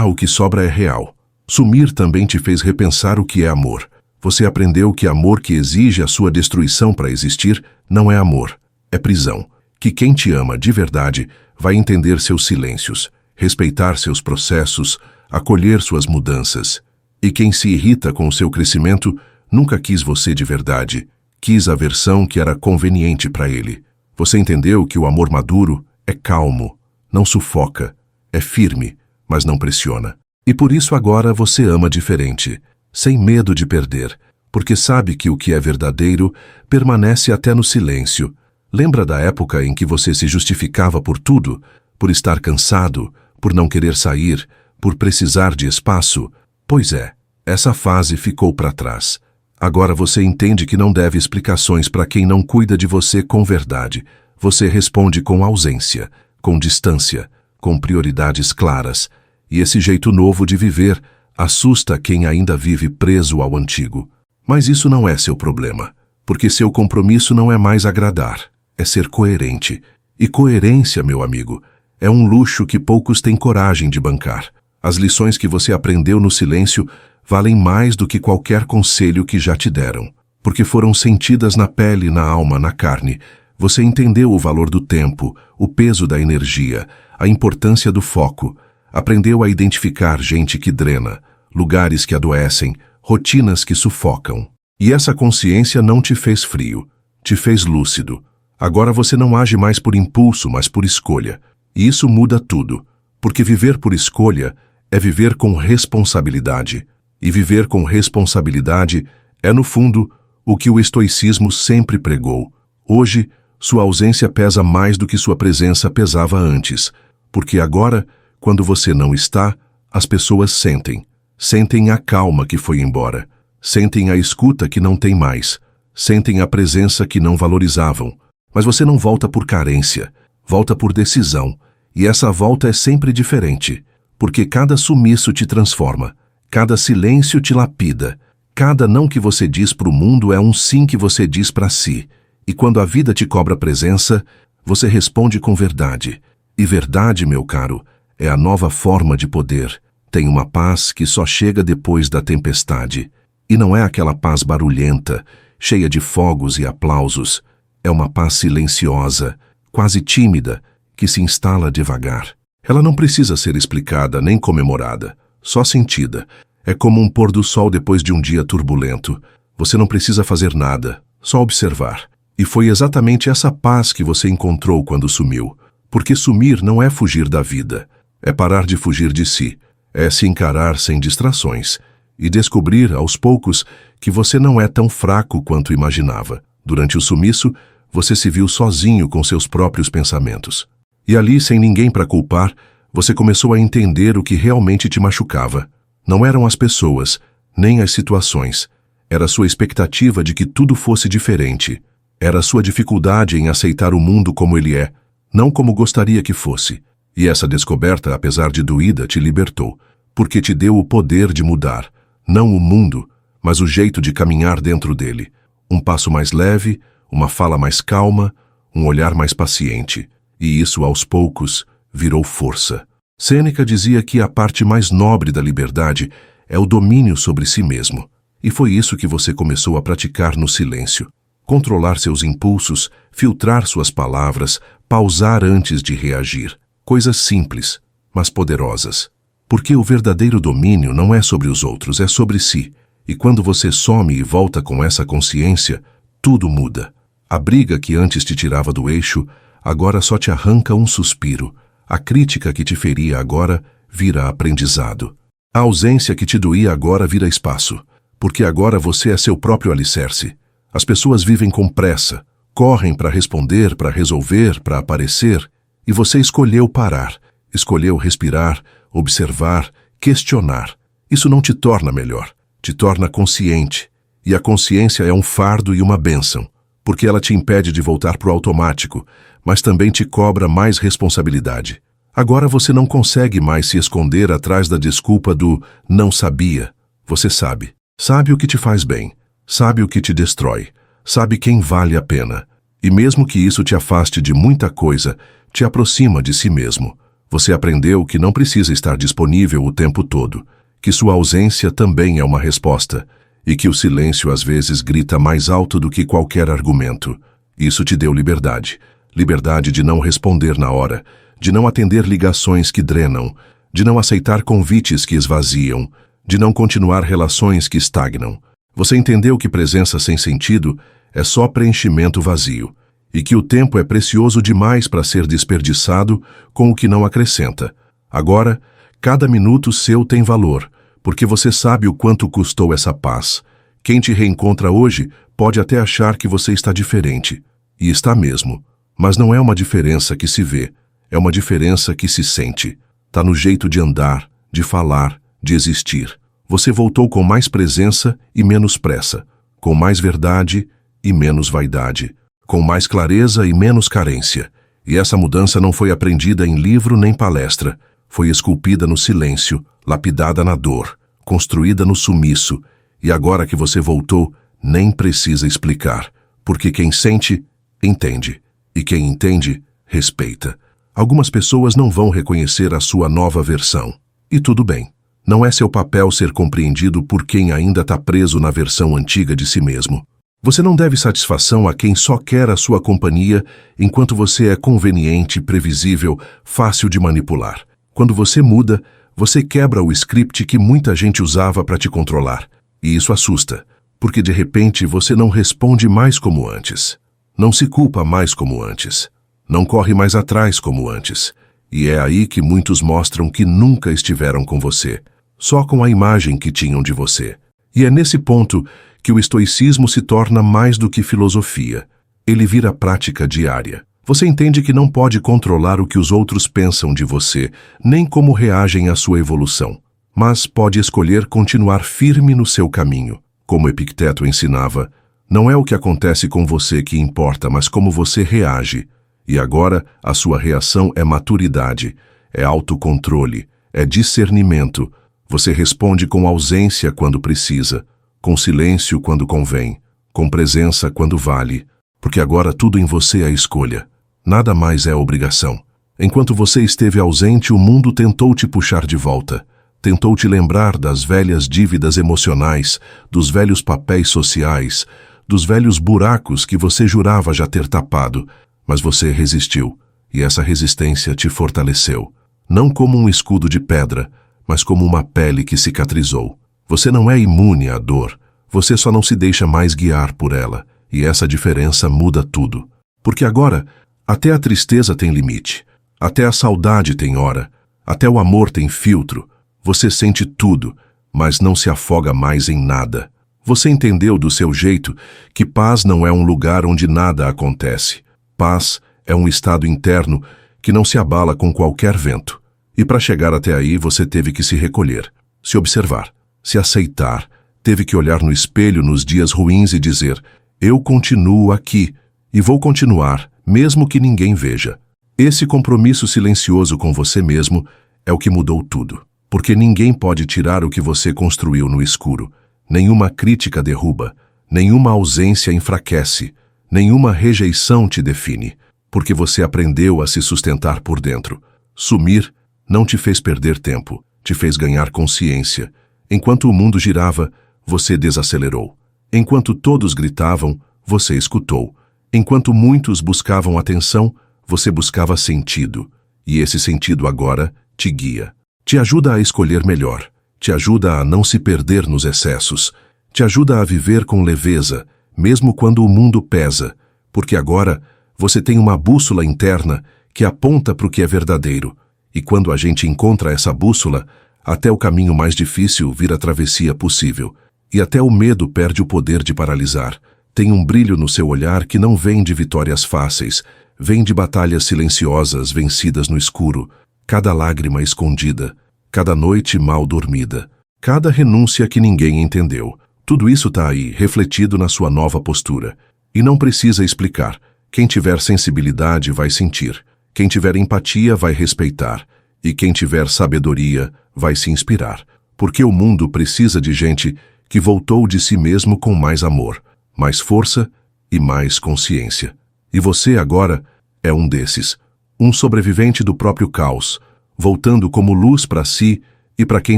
O que sobra é real. Sumir também te fez repensar o que é amor. Você aprendeu que amor que exige a sua destruição para existir não é amor, é prisão. Que quem te ama de verdade vai entender seus silêncios, respeitar seus processos, acolher suas mudanças. E quem se irrita com o seu crescimento Nunca quis você de verdade. Quis a versão que era conveniente para ele. Você entendeu que o amor maduro é calmo, não sufoca, é firme, mas não pressiona. E por isso agora você ama diferente, sem medo de perder, porque sabe que o que é verdadeiro permanece até no silêncio. Lembra da época em que você se justificava por tudo, por estar cansado, por não querer sair, por precisar de espaço? Pois é, essa fase ficou para trás. Agora você entende que não deve explicações para quem não cuida de você com verdade. Você responde com ausência, com distância, com prioridades claras. E esse jeito novo de viver assusta quem ainda vive preso ao antigo. Mas isso não é seu problema, porque seu compromisso não é mais agradar, é ser coerente. E coerência, meu amigo, é um luxo que poucos têm coragem de bancar. As lições que você aprendeu no silêncio valem mais do que qualquer conselho que já te deram, porque foram sentidas na pele, na alma, na carne. Você entendeu o valor do tempo, o peso da energia, a importância do foco. Aprendeu a identificar gente que drena, lugares que adoecem, rotinas que sufocam. E essa consciência não te fez frio, te fez lúcido. Agora você não age mais por impulso, mas por escolha. E isso muda tudo, porque viver por escolha é viver com responsabilidade. E viver com responsabilidade é, no fundo, o que o estoicismo sempre pregou. Hoje, sua ausência pesa mais do que sua presença pesava antes, porque agora, quando você não está, as pessoas sentem. Sentem a calma que foi embora, sentem a escuta que não tem mais, sentem a presença que não valorizavam. Mas você não volta por carência, volta por decisão, e essa volta é sempre diferente, porque cada sumiço te transforma. Cada silêncio te lapida. Cada não que você diz para o mundo é um sim que você diz para si. E quando a vida te cobra presença, você responde com verdade. E verdade, meu caro, é a nova forma de poder. Tem uma paz que só chega depois da tempestade. E não é aquela paz barulhenta, cheia de fogos e aplausos. É uma paz silenciosa, quase tímida, que se instala devagar. Ela não precisa ser explicada nem comemorada. Só sentida. É como um pôr do sol depois de um dia turbulento. Você não precisa fazer nada, só observar. E foi exatamente essa paz que você encontrou quando sumiu. Porque sumir não é fugir da vida. É parar de fugir de si. É se encarar sem distrações. E descobrir, aos poucos, que você não é tão fraco quanto imaginava. Durante o sumiço, você se viu sozinho com seus próprios pensamentos. E ali, sem ninguém para culpar, você começou a entender o que realmente te machucava. Não eram as pessoas, nem as situações. Era a sua expectativa de que tudo fosse diferente. Era a sua dificuldade em aceitar o mundo como ele é, não como gostaria que fosse. E essa descoberta, apesar de doída, te libertou, porque te deu o poder de mudar, não o mundo, mas o jeito de caminhar dentro dele. Um passo mais leve, uma fala mais calma, um olhar mais paciente. E isso, aos poucos, virou força. Sêneca dizia que a parte mais nobre da liberdade é o domínio sobre si mesmo. E foi isso que você começou a praticar no silêncio. Controlar seus impulsos, filtrar suas palavras, pausar antes de reagir. Coisas simples, mas poderosas. Porque o verdadeiro domínio não é sobre os outros, é sobre si. E quando você some e volta com essa consciência, tudo muda. A briga que antes te tirava do eixo, agora só te arranca um suspiro. A crítica que te feria agora vira aprendizado. A ausência que te doía agora vira espaço, porque agora você é seu próprio alicerce. As pessoas vivem com pressa, correm para responder, para resolver, para aparecer, e você escolheu parar, escolheu respirar, observar, questionar. Isso não te torna melhor, te torna consciente. E a consciência é um fardo e uma bênção, porque ela te impede de voltar para o automático, mas também te cobra mais responsabilidade. Agora você não consegue mais se esconder atrás da desculpa do não sabia. Você sabe. Sabe o que te faz bem. Sabe o que te destrói. Sabe quem vale a pena. E mesmo que isso te afaste de muita coisa, te aproxima de si mesmo. Você aprendeu que não precisa estar disponível o tempo todo, que sua ausência também é uma resposta, e que o silêncio às vezes grita mais alto do que qualquer argumento. Isso te deu liberdade. Liberdade de não responder na hora, de não atender ligações que drenam, de não aceitar convites que esvaziam, de não continuar relações que estagnam. Você entendeu que presença sem sentido é só preenchimento vazio, e que o tempo é precioso demais para ser desperdiçado com o que não acrescenta. Agora, cada minuto seu tem valor, porque você sabe o quanto custou essa paz. Quem te reencontra hoje pode até achar que você está diferente, e está mesmo, mas não é uma diferença que se vê, é uma diferença que se sente. Tá no jeito de andar, de falar, de existir. Você voltou com mais presença e menos pressa, com mais verdade e menos vaidade, com mais clareza e menos carência. E essa mudança não foi aprendida em livro nem palestra, foi esculpida no silêncio, lapidada na dor, construída no sumiço, e agora que você voltou, nem precisa explicar, porque quem sente, entende, e quem entende, respeita. Algumas pessoas não vão reconhecer a sua nova versão, e tudo bem. Não é seu papel ser compreendido por quem ainda está preso na versão antiga de si mesmo. Você não deve satisfação a quem só quer a sua companhia enquanto você é conveniente, previsível, fácil de manipular. Quando você muda, você quebra o script que muita gente usava para te controlar. E isso assusta, porque de repente você não responde mais como antes. Não se culpa mais como antes. Não corre mais atrás como antes. E é aí que muitos mostram que nunca estiveram com você, só com a imagem que tinham de você. E é nesse ponto que o estoicismo se torna mais do que filosofia. Ele vira prática diária. Você entende que não pode controlar o que os outros pensam de você, nem como reagem à sua evolução, mas pode escolher continuar firme no seu caminho. Como Epicteto ensinava, não é o que acontece com você que importa, mas como você reage. E agora a sua reação é maturidade, é autocontrole, é discernimento. Você responde com ausência quando precisa, com silêncio quando convém, com presença quando vale, porque agora tudo em você é escolha. Nada mais é obrigação. Enquanto você esteve ausente, o mundo tentou te puxar de volta, tentou te lembrar das velhas dívidas emocionais, dos velhos papéis sociais, dos velhos buracos que você jurava já ter tapado, mas você resistiu, e essa resistência te fortaleceu, não como um escudo de pedra, mas como uma pele que cicatrizou. Você não é imune à dor, você só não se deixa mais guiar por ela, e essa diferença muda tudo. Porque agora, até a tristeza tem limite, até a saudade tem hora, até o amor tem filtro. Você sente tudo, mas não se afoga mais em nada. Você entendeu do seu jeito que paz não é um lugar onde nada acontece. Paz é um estado interno que não se abala com qualquer vento. E para chegar até aí você teve que se recolher, se observar, se aceitar, teve que olhar no espelho nos dias ruins e dizer: eu continuo aqui e vou continuar, mesmo que ninguém veja. Esse compromisso silencioso com você mesmo é o que mudou tudo, porque ninguém pode tirar o que você construiu no escuro. Nenhuma crítica derruba, nenhuma ausência enfraquece, nenhuma rejeição te define, porque você aprendeu a se sustentar por dentro. Sumir não te fez perder tempo, te fez ganhar consciência. Enquanto o mundo girava, você desacelerou. Enquanto todos gritavam, você escutou. Enquanto muitos buscavam atenção, você buscava sentido. E esse sentido agora te guia. Te ajuda a escolher melhor. Te ajuda a não se perder nos excessos. Te ajuda a viver com leveza, mesmo quando o mundo pesa. Porque agora você tem uma bússola interna que aponta para o que é verdadeiro. E quando a gente encontra essa bússola, até o caminho mais difícil vira travessia possível. E até o medo perde o poder de paralisar. Tem um brilho no seu olhar que não vem de vitórias fáceis, vem de batalhas silenciosas vencidas no escuro, cada lágrima escondida, cada noite mal dormida, cada renúncia que ninguém entendeu. Tudo isso está aí, refletido na sua nova postura. E não precisa explicar. Quem tiver sensibilidade vai sentir. Quem tiver empatia vai respeitar. E quem tiver sabedoria vai se inspirar. Porque o mundo precisa de gente que voltou de si mesmo com mais amor, mais força e mais consciência. E você agora é um desses, um sobrevivente do próprio caos, voltando como luz para si e para quem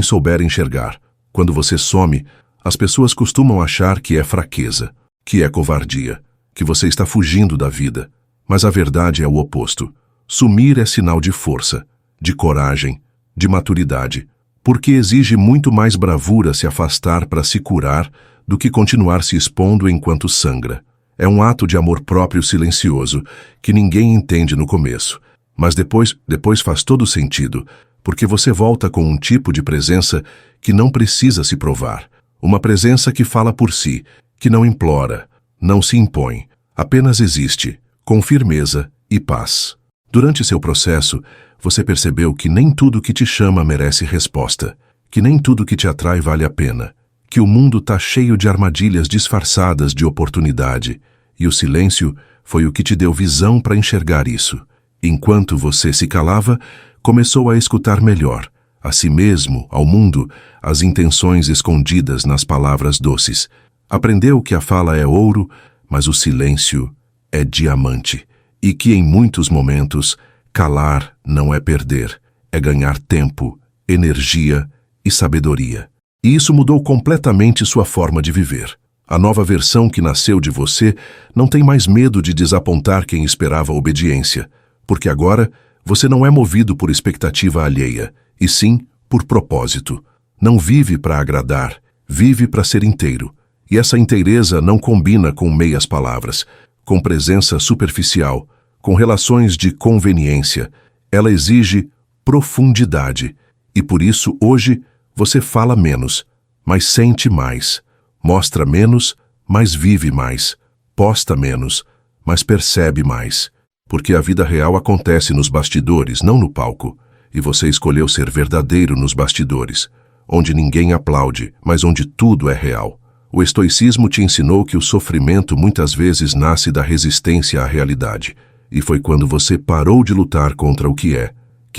souber enxergar. Quando você some, as pessoas costumam achar que é fraqueza, que é covardia, que você está fugindo da vida. Mas a verdade é o oposto. Sumir é sinal de força, de coragem, de maturidade, porque exige muito mais bravura se afastar para se curar do que continuar se expondo enquanto sangra. É um ato de amor próprio silencioso, que ninguém entende no começo, mas depois faz todo sentido, porque você volta com um tipo de presença que não precisa se provar. Uma presença que fala por si, que não implora, não se impõe, apenas existe, com firmeza e paz. Durante seu processo, você percebeu que nem tudo que te chama merece resposta, que nem tudo que te atrai vale a pena, que o mundo está cheio de armadilhas disfarçadas de oportunidade, e o silêncio foi o que te deu visão para enxergar isso. Enquanto você se calava, começou a escutar melhor, a si mesmo, ao mundo, as intenções escondidas nas palavras doces. Aprendeu que a fala é ouro, mas o silêncio é diamante, e que em muitos momentos, calar não é perder, é ganhar tempo, energia e sabedoria. E isso mudou completamente sua forma de viver. A nova versão que nasceu de você não tem mais medo de desapontar quem esperava obediência, porque agora você não é movido por expectativa alheia, e sim por propósito. Não vive para agradar, vive para ser inteiro. E essa inteireza não combina com meias palavras, com presença superficial, com relações de conveniência. Ela exige profundidade. E por isso, hoje, você fala menos, mas sente mais. Mostra menos, mas vive mais. Posta menos, mas percebe mais. Porque a vida real acontece nos bastidores, não no palco. E você escolheu ser verdadeiro nos bastidores, onde ninguém aplaude, mas onde tudo é real. O estoicismo te ensinou que o sofrimento muitas vezes nasce da resistência à realidade. E foi quando você parou de lutar contra o que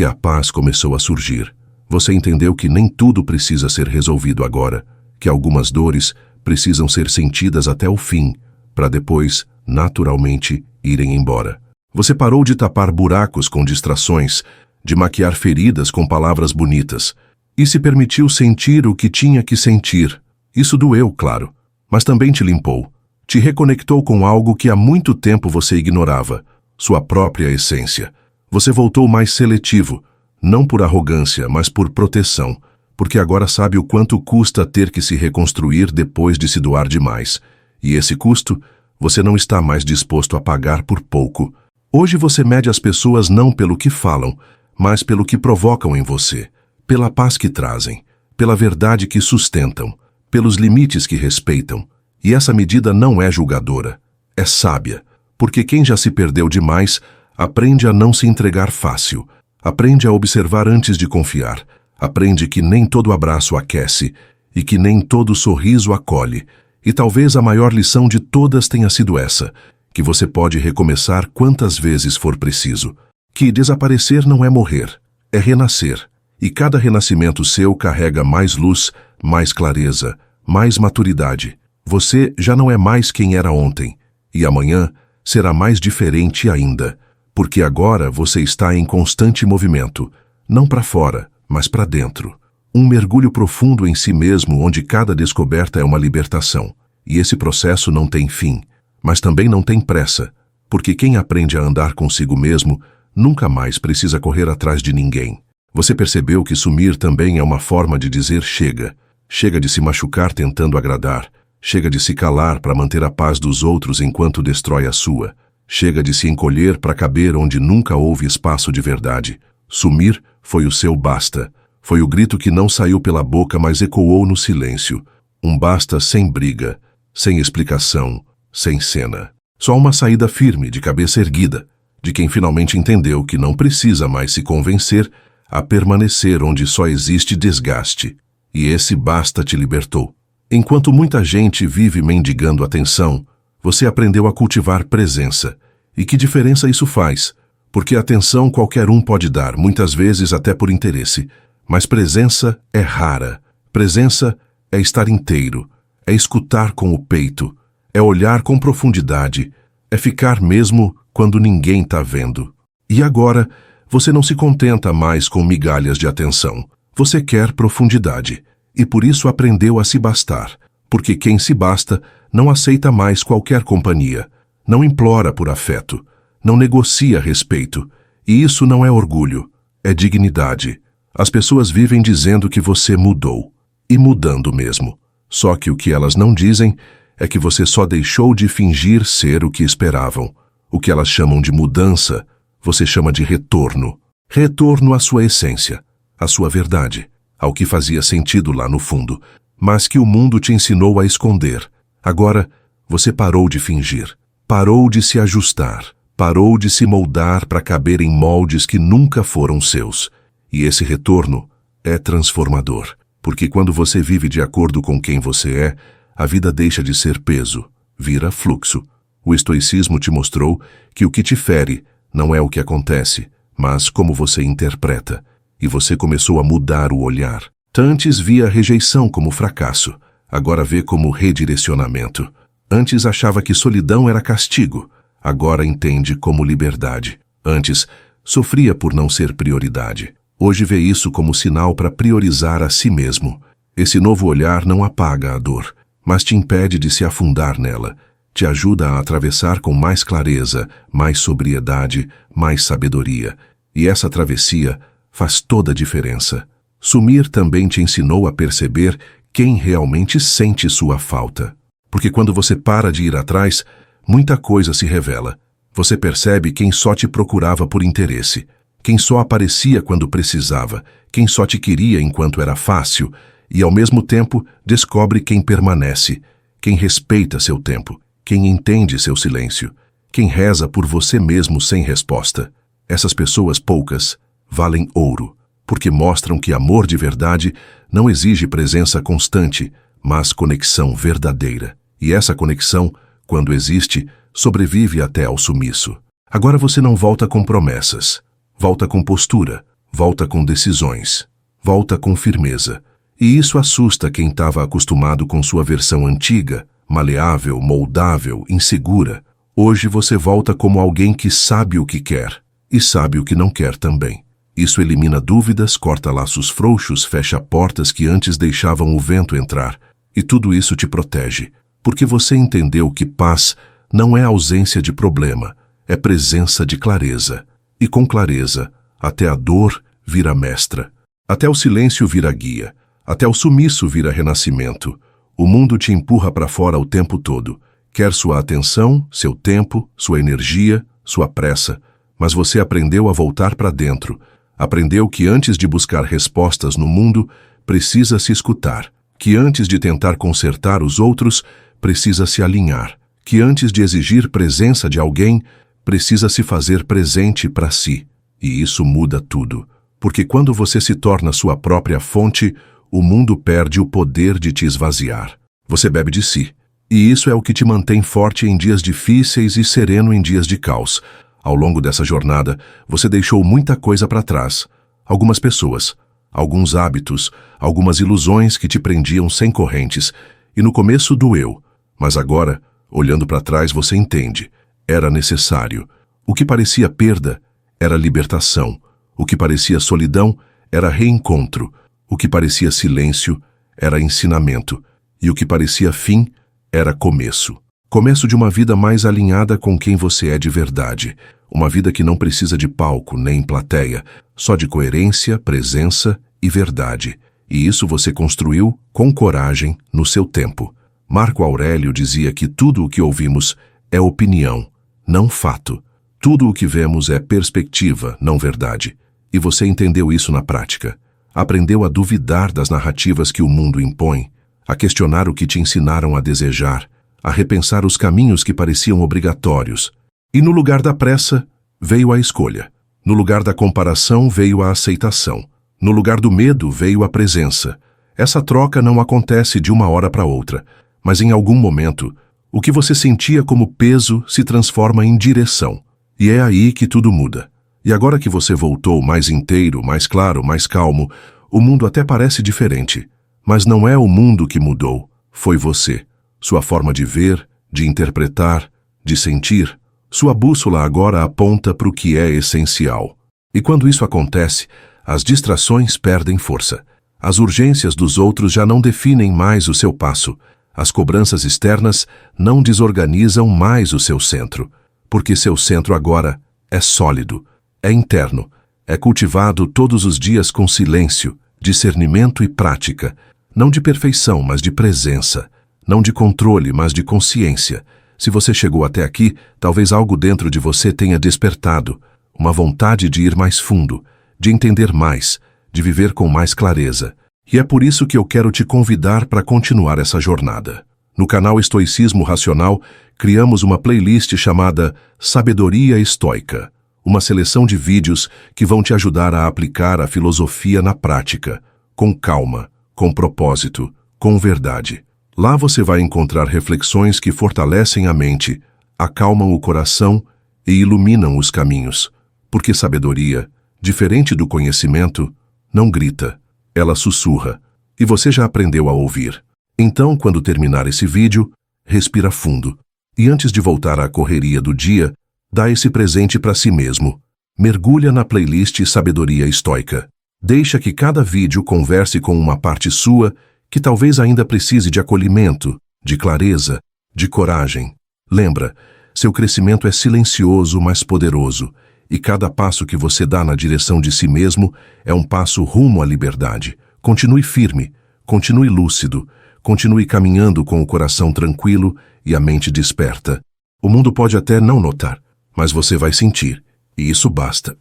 a paz começou a surgir. Você entendeu que nem tudo precisa ser resolvido agora, que algumas dores precisam ser sentidas até o fim, para depois, naturalmente, irem embora. Você parou de tapar buracos com distrações, de maquiar feridas com palavras bonitas, e se permitiu sentir o que tinha que sentir. Isso doeu, claro, mas também te limpou. Te reconectou com algo que há muito tempo você ignorava, sua própria essência. Você voltou mais seletivo, não por arrogância, mas por proteção, porque agora sabe o quanto custa ter que se reconstruir depois de se doar demais. E esse custo, você não está mais disposto a pagar por pouco. Hoje você mede as pessoas não pelo que falam, mas pelo que provocam em você, pela paz que trazem, pela verdade que sustentam, pelos limites que respeitam. E essa medida não é julgadora, é sábia, porque quem já se perdeu demais aprende a não se entregar fácil, aprende a observar antes de confiar, aprende que nem todo abraço aquece e que nem todo sorriso acolhe. E talvez a maior lição de todas tenha sido essa, que você pode recomeçar quantas vezes for preciso, que desaparecer não é morrer, é renascer, e cada renascimento seu carrega mais luz, mais clareza, mais maturidade. Você já não é mais quem era ontem, e amanhã será mais diferente ainda, porque agora você está em constante movimento, não para fora, mas para dentro. Um mergulho profundo em si mesmo onde cada descoberta é uma libertação. E esse processo não tem fim, mas também não tem pressa, porque quem aprende a andar consigo mesmo nunca mais precisa correr atrás de ninguém. Você percebeu que sumir também é uma forma de dizer chega. Chega de se machucar tentando agradar. Chega de se calar para manter a paz dos outros enquanto destrói a sua. Chega de se encolher para caber onde nunca houve espaço de verdade. Sumir foi o seu basta. Foi o grito que não saiu pela boca, mas ecoou no silêncio. Um basta sem briga, sem explicação, sem cena. Só uma saída firme, de cabeça erguida, de quem finalmente entendeu que não precisa mais se convencer a permanecer onde só existe desgaste. E esse basta te libertou. Enquanto muita gente vive mendigando atenção, você aprendeu a cultivar presença. E que diferença isso faz? Porque atenção qualquer um pode dar, muitas vezes até por interesse. Mas presença é rara. Presença é estar inteiro, é escutar com o peito, é olhar com profundidade, é ficar mesmo quando ninguém está vendo. E agora, você não se contenta mais com migalhas de atenção. Você quer profundidade. E por isso aprendeu a se bastar, porque quem se basta não aceita mais qualquer companhia, não implora por afeto, não negocia respeito, e isso não é orgulho, é dignidade. As pessoas vivem dizendo que você mudou, e mudando mesmo. Só que o que elas não dizem é que você só deixou de fingir ser o que esperavam. O que elas chamam de mudança, você chama de retorno. Retorno à sua essência, à sua verdade, ao que fazia sentido lá no fundo, mas que o mundo te ensinou a esconder. Agora, você parou de fingir, parou de se ajustar, parou de se moldar para caber em moldes que nunca foram seus. E esse retorno é transformador, porque quando você vive de acordo com quem você é, a vida deixa de ser peso, vira fluxo. O estoicismo te mostrou que o que te fere não é o que acontece, mas como você interpreta. E você começou a mudar o olhar. Antes via a rejeição como fracasso, agora vê como redirecionamento. Antes achava que solidão era castigo, agora entende como liberdade. Antes sofria por não ser prioridade, hoje vê isso como sinal para priorizar a si mesmo. Esse novo olhar não apaga a dor, mas te impede de se afundar nela. Te ajuda a atravessar com mais clareza, mais sobriedade, mais sabedoria. E essa travessia faz toda a diferença. Sumir também te ensinou a perceber quem realmente sente sua falta. Porque quando você para de ir atrás, muita coisa se revela. Você percebe quem só te procurava por interesse, quem só aparecia quando precisava, quem só te queria enquanto era fácil, e ao mesmo tempo descobre quem permanece, quem respeita seu tempo, quem entende seu silêncio, quem reza por você mesmo sem resposta. Essas pessoas poucas valem ouro, porque mostram que amor de verdade não exige presença constante, mas conexão verdadeira. E essa conexão, quando existe, sobrevive até ao sumiço. Agora você não volta com promessas, volta com postura, volta com decisões, volta com firmeza. E isso assusta quem estava acostumado com sua versão antiga, maleável, moldável, insegura. Hoje você volta como alguém que sabe o que quer e sabe o que não quer também. Isso elimina dúvidas, corta laços frouxos, fecha portas que antes deixavam o vento entrar. E tudo isso te protege, porque você entendeu que paz não é ausência de problema, é presença de clareza. E com clareza, até a dor vira mestra, até o silêncio vira guia, até o sumiço vira renascimento. O mundo te empurra para fora o tempo todo, quer sua atenção, seu tempo, sua energia, sua pressa, mas você aprendeu a voltar para dentro. Aprendeu que antes de buscar respostas no mundo, precisa se escutar, que antes de tentar consertar os outros, precisa se alinhar, que antes de exigir presença de alguém, precisa se fazer presente para si. E isso muda tudo, porque quando você se torna sua própria fonte, o mundo perde o poder de te esvaziar. Você bebe de si, e isso é o que te mantém forte em dias difíceis e sereno em dias de caos. Ao longo dessa jornada, você deixou muita coisa para trás. Algumas pessoas, alguns hábitos, algumas ilusões que te prendiam sem correntes. E no começo doeu, mas agora, olhando para trás, você entende. Era necessário. O que parecia perda era libertação. O que parecia solidão era reencontro. O que parecia silêncio era ensinamento. E o que parecia fim era começo. Começo de uma vida mais alinhada com quem você é de verdade. Uma vida que não precisa de palco nem plateia, só de coerência, presença e verdade. E isso você construiu com coragem no seu tempo. Marco Aurélio dizia que tudo o que ouvimos é opinião, não fato. Tudo o que vemos é perspectiva, não verdade. E você entendeu isso na prática. Aprendeu a duvidar das narrativas que o mundo impõe, a questionar o que te ensinaram a desejar, a repensar os caminhos que pareciam obrigatórios. E no lugar da pressa, veio a escolha. No lugar da comparação, veio a aceitação. No lugar do medo, veio a presença. Essa troca não acontece de uma hora para outra, mas em algum momento, o que você sentia como peso se transforma em direção. E é aí que tudo muda. E agora que você voltou mais inteiro, mais claro, mais calmo, o mundo até parece diferente. Mas não é o mundo que mudou, foi você. Sua forma de ver, de interpretar, de sentir. Sua bússola agora aponta para o que é essencial. E quando isso acontece, as distrações perdem força. As urgências dos outros já não definem mais o seu passo. As cobranças externas não desorganizam mais o seu centro. Porque seu centro agora é sólido, é interno, é cultivado todos os dias com silêncio, discernimento e prática. Não de perfeição, mas de presença. Não de controle, mas de consciência. Se você chegou até aqui, talvez algo dentro de você tenha despertado. Uma vontade de ir mais fundo, de entender mais, de viver com mais clareza. E é por isso que eu quero te convidar para continuar essa jornada. No canal Estoicismo Racional, criamos uma playlist chamada Sabedoria Estoica, uma seleção de vídeos que vão te ajudar a aplicar a filosofia na prática, com calma, com propósito, com verdade. Lá você vai encontrar reflexões que fortalecem a mente, acalmam o coração e iluminam os caminhos, porque sabedoria, diferente do conhecimento, não grita, ela sussurra, e você já aprendeu a ouvir. Então, quando terminar esse vídeo, respira fundo, e antes de voltar à correria do dia, dá esse presente para si mesmo. Mergulha na playlist Sabedoria Estoica. Deixa que cada vídeo converse com uma parte sua que talvez ainda precise de acolhimento, de clareza, de coragem. Lembra, seu crescimento é silencioso, mas poderoso, e cada passo que você dá na direção de si mesmo é um passo rumo à liberdade. Continue firme, continue lúcido, continue caminhando com o coração tranquilo e a mente desperta. O mundo pode até não notar, mas você vai sentir, e isso basta.